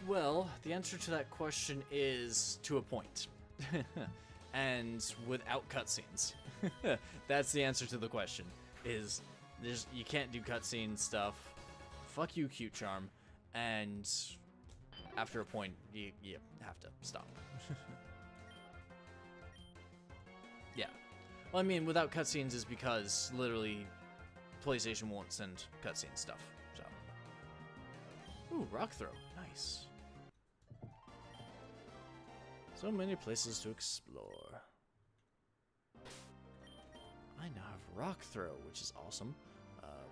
Well, the answer to that question is to a point. And without cutscenes. That's the answer to the question. Is you can't do cutscene stuff. Fuck you, Cute Charm. And after a point, you have to stop. Yeah. Well, I mean, without cutscenes is because literally PlayStation won't send cutscene stuff. So. Ooh, rock throw. Nice. So many places to explore. I now have rock throw, which is awesome.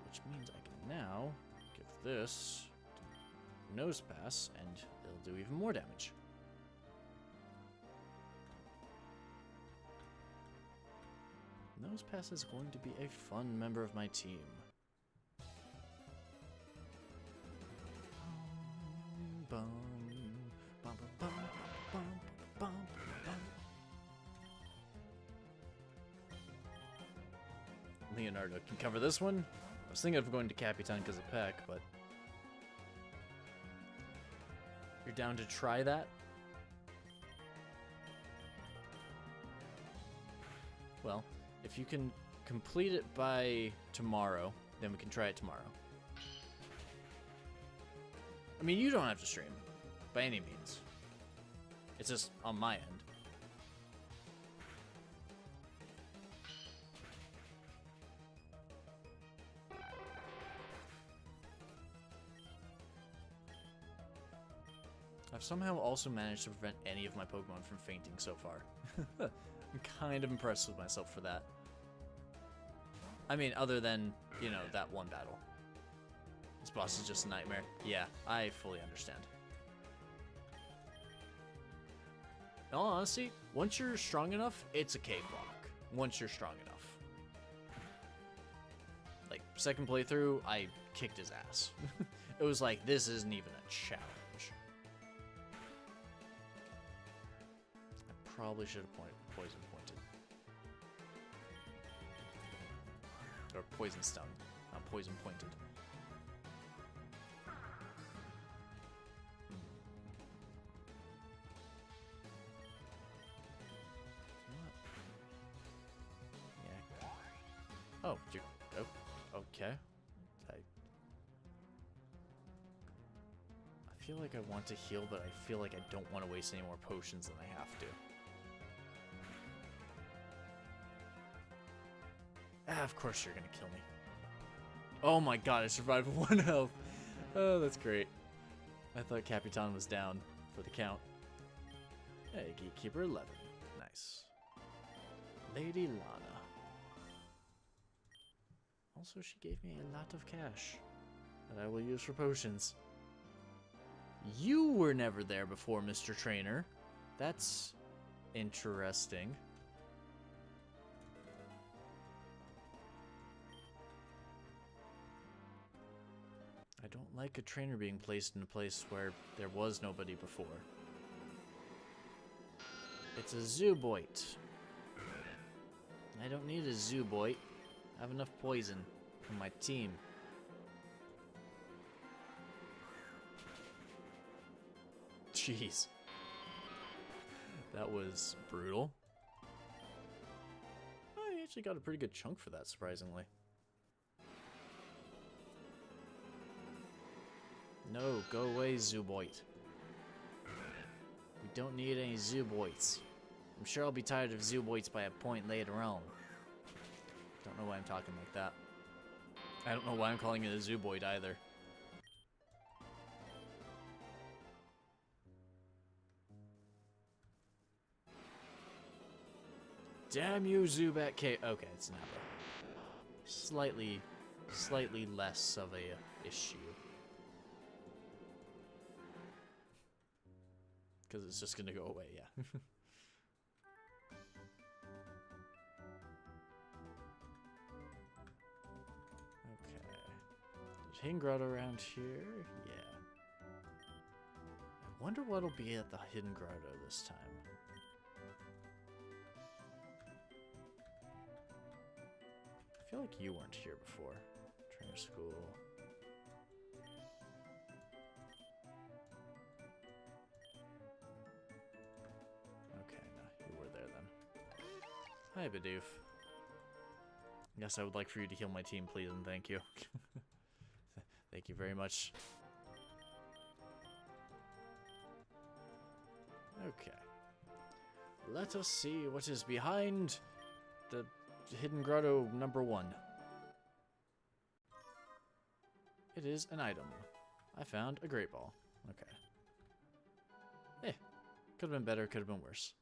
Which means I can now give this nose pass, and it'll do even more damage. Nose pass is going to be a fun member of my team. Bum, bum, bum, bum, bum, bum, bum. Leonardo can cover this one. I was thinking of going to Capitan because of Peck, but you're down to try that? Well, if you can complete it by tomorrow, then we can try it tomorrow. I mean, you don't have to stream, by any means. It's just on my end. I've somehow also managed to prevent any of my Pokemon from fainting so far. I'm kind of impressed with myself for that. I mean, other than, you know, that one battle. This boss is just a nightmare. Yeah, I fully understand. In all honesty, once you're strong enough, it's a cakewalk. Once you're strong enough. Like, second playthrough, I kicked his ass. It was like, this isn't even a challenge. I probably should have poison pointed. Or poison stung, not poison pointed. Oh, you're... Oh, okay. I feel like I want to heal, but I feel like I don't want to waste any more potions than I have to. Ah, of course you're gonna kill me. Oh my god, I survived with 1 health. Oh, that's great. I thought Capitan was down for the count. Hey, Gatekeeper 11. Nice. Lady Lana. Also, she gave me a lot of cash that I will use for potions. You were never there before, Mr. Trainer. That's interesting. like a trainer being placed in a place where there was nobody before. It's a Zooboit. I don't need a Zooboit. I have enough poison for my team. Jeez. That was brutal. I actually got a pretty good chunk for that, surprisingly. No, go away, Zooboit. We don't need any Zooboits. I'm sure I'll be tired of Zooboits by a point later on. Don't know why I'm talking like that. I don't know why I'm calling it a Zooboid either. Damn you, Zubat K. Okay, it's Nappa. Slightly less of a issue. Because it's just gonna go away, yeah. Okay. There's Hidden Grotto around here? Yeah. I wonder what'll be at the Hidden Grotto this time. I feel like you weren't here before. Trainer school. Okay, no, you were there then. Hi, Bidoof. Yes, I would like for you to heal my team, please, and thank you. Thank you very much. Okay. Let us see what is behind the Hidden Grotto number 1. It is an item. I found a Great Ball. Okay. Eh. Could have been better, could have been worse.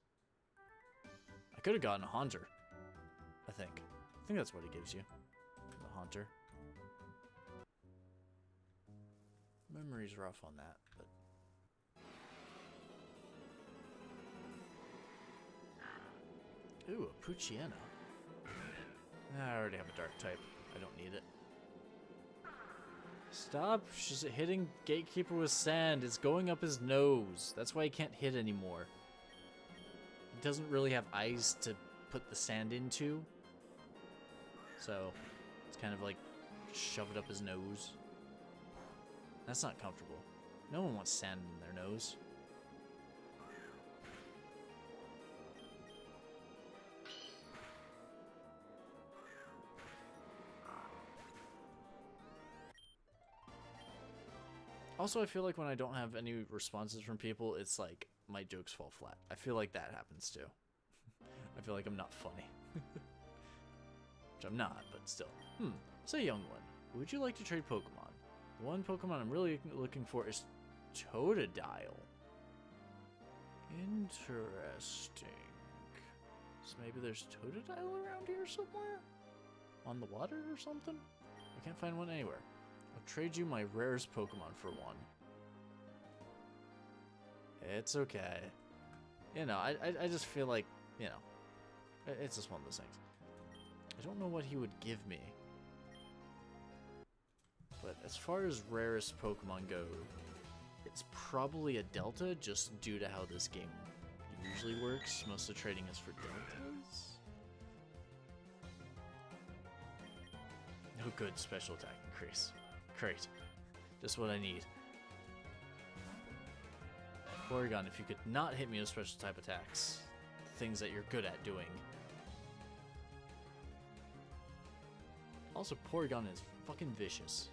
I could have gotten a Haunter. I think that's what it gives you. The Haunter. Memory's rough on that, but... Ooh, a Poochyena. I already have a dark type. I don't need it. Stop just hitting Gatekeeper with sand. It's going up his nose. That's why he can't hit anymore. He doesn't really have eyes to put the sand into. So, it's kind of like shove it up his nose. That's not comfortable. No one wants sand in their nose. Also, I feel like when I don't have any responses from people, it's like my jokes fall flat. I feel like that happens too. I feel like I'm not funny. Which I'm not, but still. Say, young one, would you like to trade Pokemon? The one Pokemon I'm really looking for is Totodile. Interesting. So maybe there's Totodile around here somewhere? On the water or something? I can't find one anywhere. I'll trade you my rarest Pokemon for one. It's okay. You know, I just feel like, you know, it's just one of those things. I don't know what he would give me. But as far as rarest Pokemon go, it's probably a Delta, just due to how this game usually works. Most of the trading is for Deltas. Oh good, special attack increase. Great. Just what I need. Porygon, if you could not hit me with special type attacks. Things that you're good at doing. Also, Porygon is fucking vicious.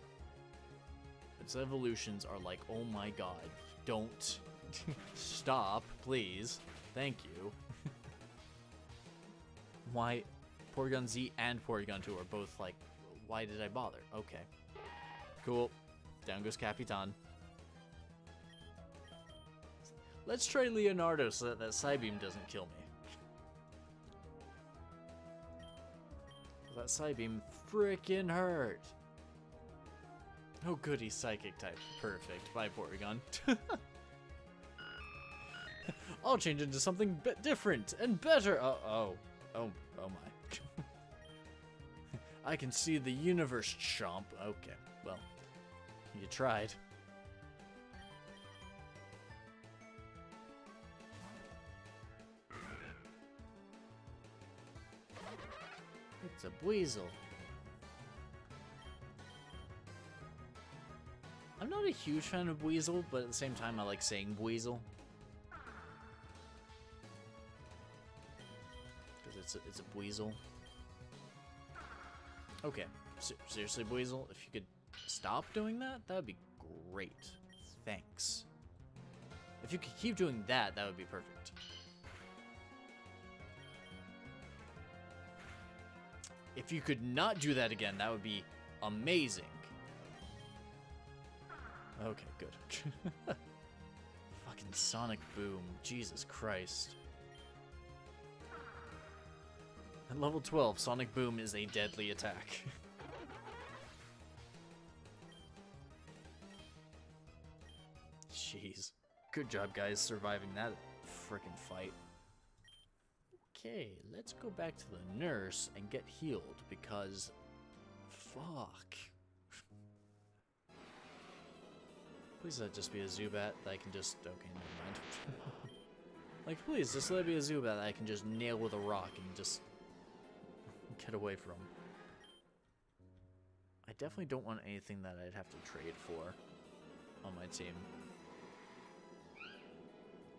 Its evolutions are like, oh my god. Don't. Stop, please. Thank you. Why? Porygon Z and Porygon 2 are both like, why did I bother? Okay. Cool. Down goes Capitan. Let's try Leonardo so that Psybeam doesn't kill me. That Psybeam frickin' hurt. Oh good, he's Psychic type. Perfect. Bye, Porygon. I'll change into something different and better. Oh my. I can see the universe, chomp. Okay, well. You tried. It's a Weasel. I'm not a huge fan of Weasel, but at the same time I like saying Weasel. Because it's a Weasel. Okay, seriously Weasel, if you could stop doing that, that would be great. Thanks. If you could keep doing that, that would be perfect. If you could not do that again, that would be amazing. Okay, good. Fucking Sonic Boom. Jesus Christ. At level 12, Sonic Boom is a deadly attack. Jeez. Good job, guys, surviving that frickin' fight. Okay, let's go back to the nurse and get healed, because... fuck. Please let it just be a Zubat that I can just... okay, never mind. Like, please, just let it be a Zubat that I can just nail with a rock and just... get away from. I definitely don't want anything that I'd have to trade for on my team.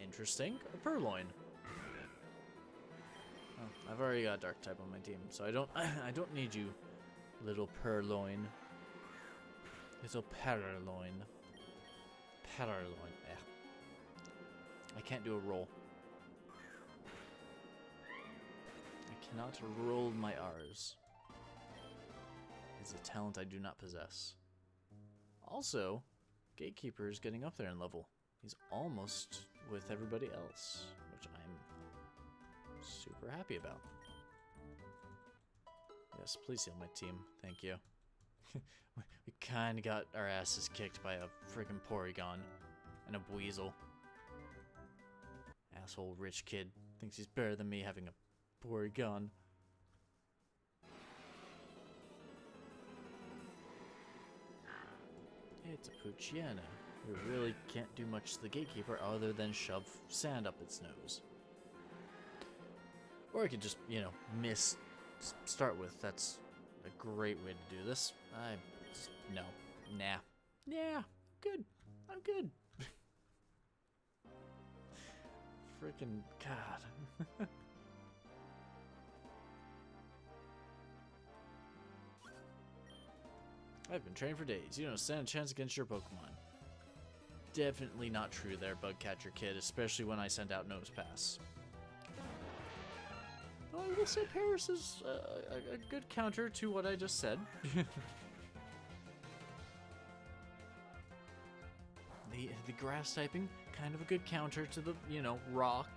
Interesting. A Purloin. Oh, I've already got a Dark type on my team, so I don't need you, little Purloin. Little Purloin. Purloin. I can't do a roll. I cannot roll my R's. It's a talent I do not possess. Also, Gatekeeper is getting up there in level. He's almost with everybody else, which I'm super happy about. Yes, please heal my team. Thank you. We kinda got our asses kicked by a friggin' Porygon and a Weasel. Asshole rich kid thinks he's better than me having a Porygon. It's a Poochyena, who really can't do much to the Gatekeeper other than shove sand up its nose. Or I could just, you know, start with. That's a great way to do this. No. Nah. Yeah, good. I'm good. Freaking God. I've been training for days. You don't stand a chance against your Pokemon. Definitely not true there, Bugcatcher Kid, especially when I send out Nosepass. Well, I will say Paris is a good counter to what I just said. The grass typing, kind of a good counter to the, you know, rock.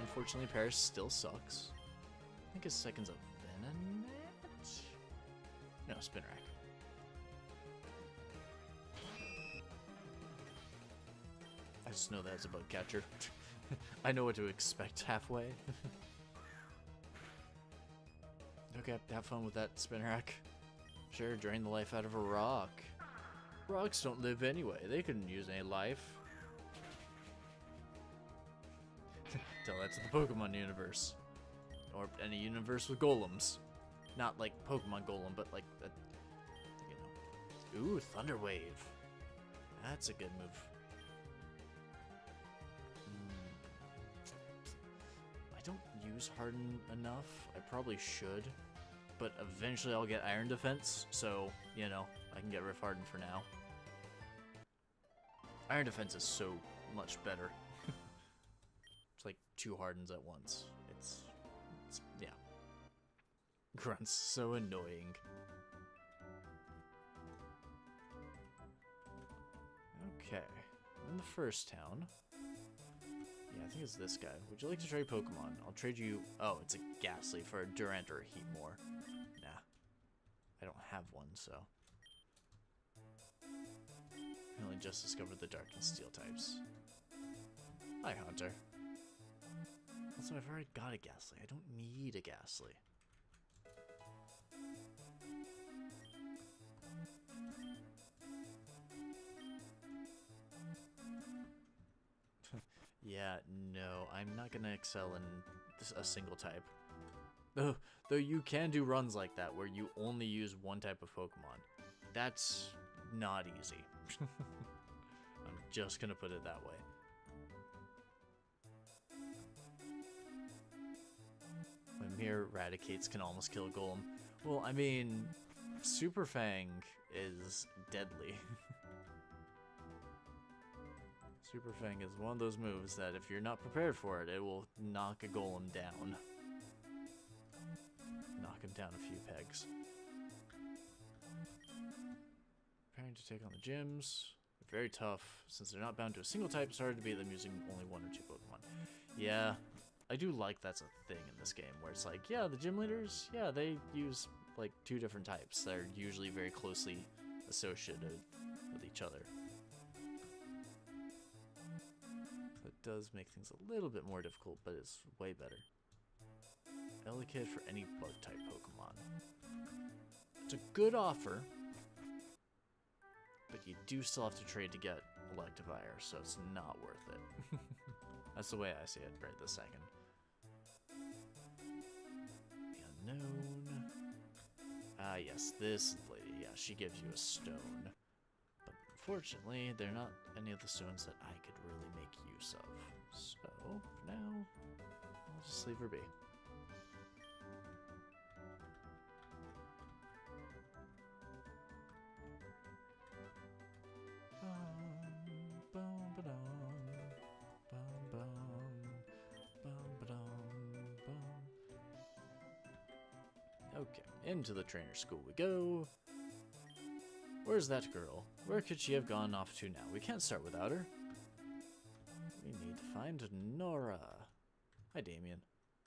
Unfortunately, Paris still sucks. I think his second's a Venonat? No, Spinarak. I just know that it's a bug catcher. I know what to expect halfway. Okay, have fun with that Spinarak. Sure, drain the life out of a rock. Rocks don't live anyway. They couldn't use any life. Tell that to the Pokemon universe. Or any universe with golems. Not like Pokemon Golem, but like, you know. Ooh, Thunder Wave. That's a good move. I don't use Harden enough. I probably should. But eventually I'll get Iron Defense, so, you know, I can get Rift Harden for now. Iron Defense is so much better. It's like 2 Hardens at once. It's yeah. Grunt's so annoying. Okay, in the first town. Yeah, I think it's this guy. Would you like to trade Pokemon? I'll trade you... Oh, it's a Ghastly for a Durant or a Heatmore. Nah. I don't have one, so... I only just discovered the Dark and Steel types. Hi, Hunter. Also, I've already got a Ghastly. I don't need a Ghastly. Yeah, no, I'm not gonna excel in a single type. Though you can do runs like that where you only use one type of Pokemon. That's not easy. I'm just gonna put it that way. Mimir Radicates can almost kill a Golem. Well, I mean, Super Fang is deadly. Super Fang is one of those moves that if you're not prepared for it, it will knock a Golem down. Knock him down a few pegs. Preparing to take on the gyms. They're very tough. Since they're not bound to a single type, it's hard to beat them using only one or two Pokemon. Yeah, I do like that's a thing in this game, where it's like, yeah, the gym leaders, yeah, they use like 2 different types. They're usually very closely associated with each other. So it does make things a little bit more difficult, but it's way better. Elekid for any bug-type Pokemon. It's a good offer, but you do still have to trade to get Electivire, so it's not worth it. That's the way I see it right this second. The unknown. Ah, yes, this lady. Yeah, she gives you a stone. But unfortunately, they're not any of the stones that I could really make use of. So, for now, I'll just leave her be. Okay, into the trainer school we go. Where's that girl? Where could she have gone off to now? We can't start without her. We need to find Nora. Hi, Damien.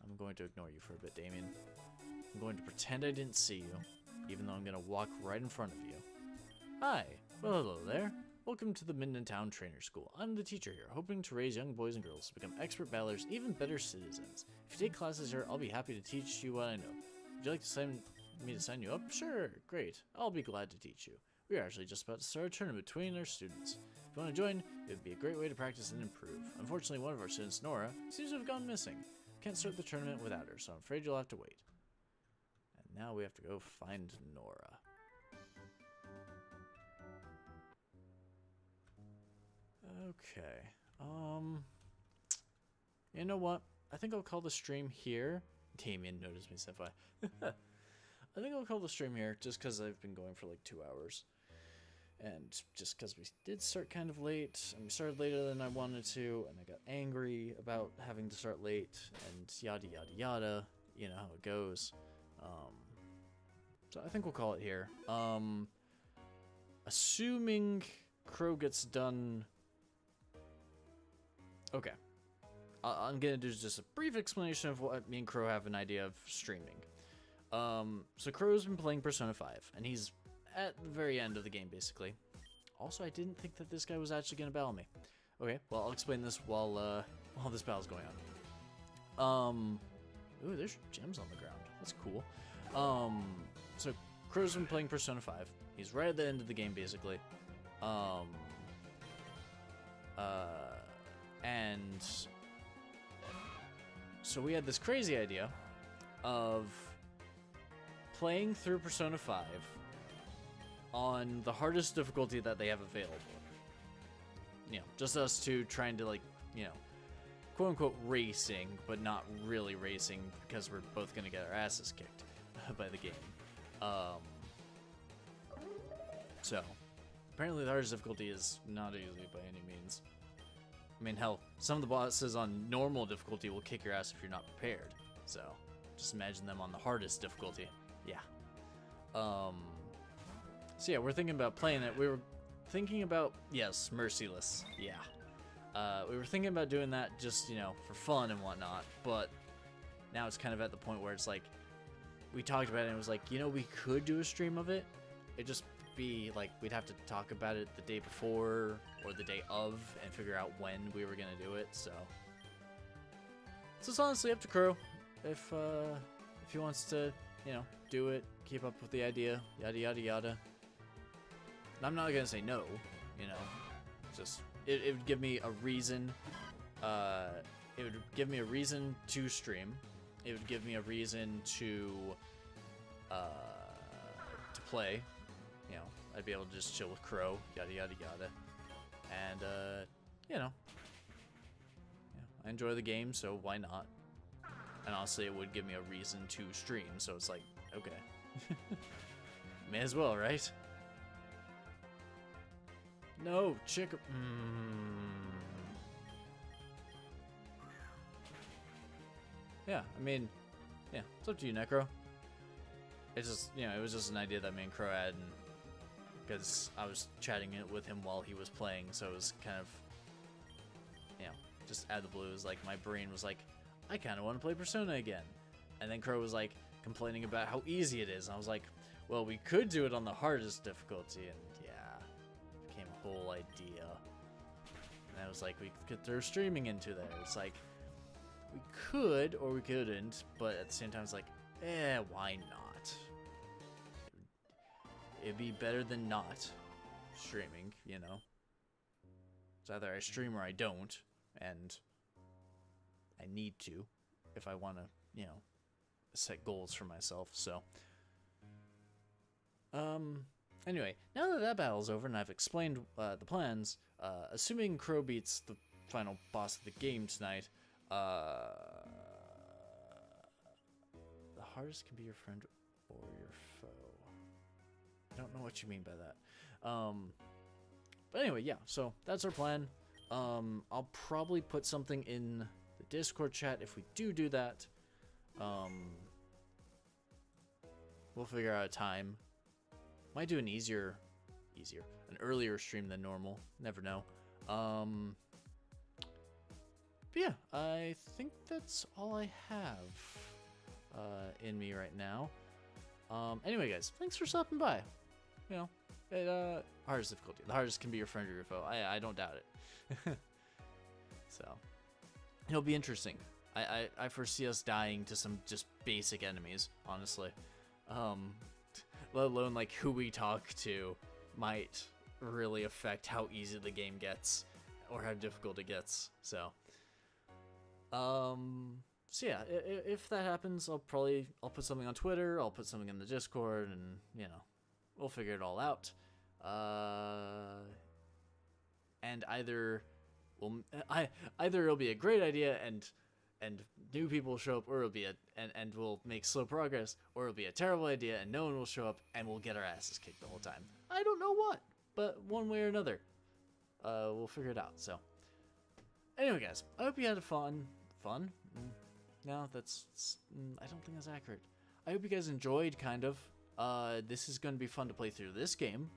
I'm going to ignore you for a bit, Damien. I'm going to pretend I didn't see you, even though I'm going to walk right in front of you. Hi. Well, hello there. Welcome to the Minden Town Trainer School. I'm the teacher here, hoping to raise young boys and girls to become expert battlers, even better citizens. If you take classes here, I'll be happy to teach you what I know. Would you like to sign me to sign you up? Sure, great. I'll be glad to teach you. We are actually just about to start a tournament between our students. If you want to join, it would be a great way to practice and improve. Unfortunately, one of our students, Nora, seems to have gone missing. Can't start the tournament without her, so I'm afraid you'll have to wait. And now we have to go find Nora. Okay. You know what? I think I'll call the stream here. Damien noticed me, Senpai. I think I'll call the stream here just because I've been going for like 2 hours. And just because we did start kind of late, and we started later than I wanted to, and I got angry about having to start late, and yada yada yada. You know how it goes. So I think we'll call it here. Assuming Crow gets done. Okay. I'm gonna do just a brief explanation of what me and Crow have an idea of streaming. So Crow's been playing Persona 5, and he's at the very end of the game, basically. Also, I didn't think that this guy was actually gonna battle me. Okay, well, I'll explain this while this battle's going on. Ooh, there's gems on the ground. That's cool. So Crow's been playing Persona 5. He's right at the end of the game, basically. And so we had this crazy idea of playing through Persona 5 on the hardest difficulty that they have available. You know, just us two trying to, like, you know, quote-unquote racing, but not really racing because we're both going to get our asses kicked by the game. So, apparently the hardest difficulty is not easy by any means. I mean, hell, some of the bosses on normal difficulty will kick your ass if you're not prepared. So, just imagine them on the hardest difficulty. Yeah. So yeah, we're thinking about playing it. We were thinking about, yes, Merciless. Yeah. We were thinking about doing that just, you know, for fun and whatnot. But now it's kind of at the point where it's like, we talked about it and it was like, you know, we could do a stream of it. It'd just be like, we'd have to talk about it the day before or the day of and figure out when we were going to do it. So it's honestly up to Crow. If he wants to, you know, do it, keep up with the idea, yada yada yada. And I'm not gonna say no, you know. Just it would give me a reason it would give me a reason to stream. It would give me a reason to play. You know, I'd be able to just chill with Crow, yada yada yada, and you know, yeah, I enjoy the game, so why not? And honestly, it would give me a reason to stream, so it's like, okay, may as well, right? No, chicken. Yeah, I mean, yeah, it's up to you, Necro. It's just, you know, it was just an idea that me and Crow had, and because I was chatting it with him while he was playing, so it was kind of, you know, just out of the blue. It was like my brain was like, I kind of want to play Persona again, and then Crow was like complaining about how easy it is, and I was like, well, we could do it on the hardest difficulty, and yeah, it became a whole idea. And I was like, we could throw streaming into there. It's like, we could or we couldn't, but at the same time, it's like, why not? It'd be better than not streaming, you know? It's either I stream or I don't, and I need to if I want to, you know, set goals for myself, so. Anyway, now that that battle's over and I've explained the plans, assuming Crow beats the final boss of the game tonight, the hardest can be your friend or your foe. I don't know what you mean by that. But anyway, yeah, so that's our plan. I'll probably put something in the Discord chat if we do that. We'll figure out a time. Might do an an earlier stream than normal. Never know. But yeah, I think that's all I have in me right now. Anyway, guys, thanks for stopping by. You know, hardest difficulty. The hardest can be your friend or your foe. I don't doubt it. So, it'll be interesting. I foresee us dying to some just basic enemies, honestly. Let alone like who we talk to might really affect how easy the game gets or how difficult it gets. So yeah, if that happens, I'll put something on Twitter, I'll put something in the Discord, and you know, we'll figure it all out. And either it'll be a great idea and new people will show up, or it'll be and we'll make slow progress, or it'll be a terrible idea and no one will show up and we'll get our asses kicked the whole time. I don't know what, but one way or another, we'll figure it out. So anyway, guys, I hope you had fun. No, I don't think that's accurate. I hope you guys enjoyed, kind of. This is going to be fun to play through this game,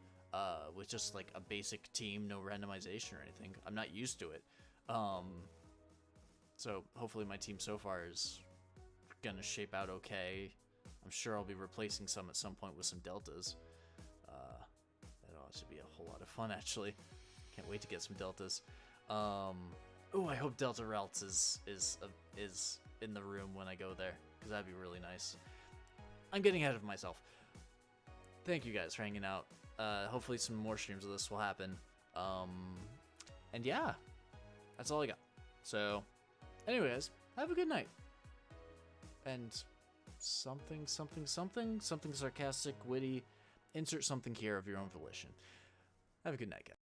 with just like a basic team, no randomization or anything. I'm not used to it. So hopefully my team so far is gonna shape out okay. I'm sure I'll be replacing some at some point with some deltas. That'll also be a whole lot of fun, actually. Can't wait to get some deltas. Oh, I hope Delta Ralts is in the room when I go there, because that'd be really nice. I'm getting ahead of myself. Thank you guys for hanging out. Hopefully some more streams of this will happen. And yeah, that's all I got. So, anyway, guys, have a good night. And something sarcastic, witty, insert something here of your own volition. Have a good night, guys.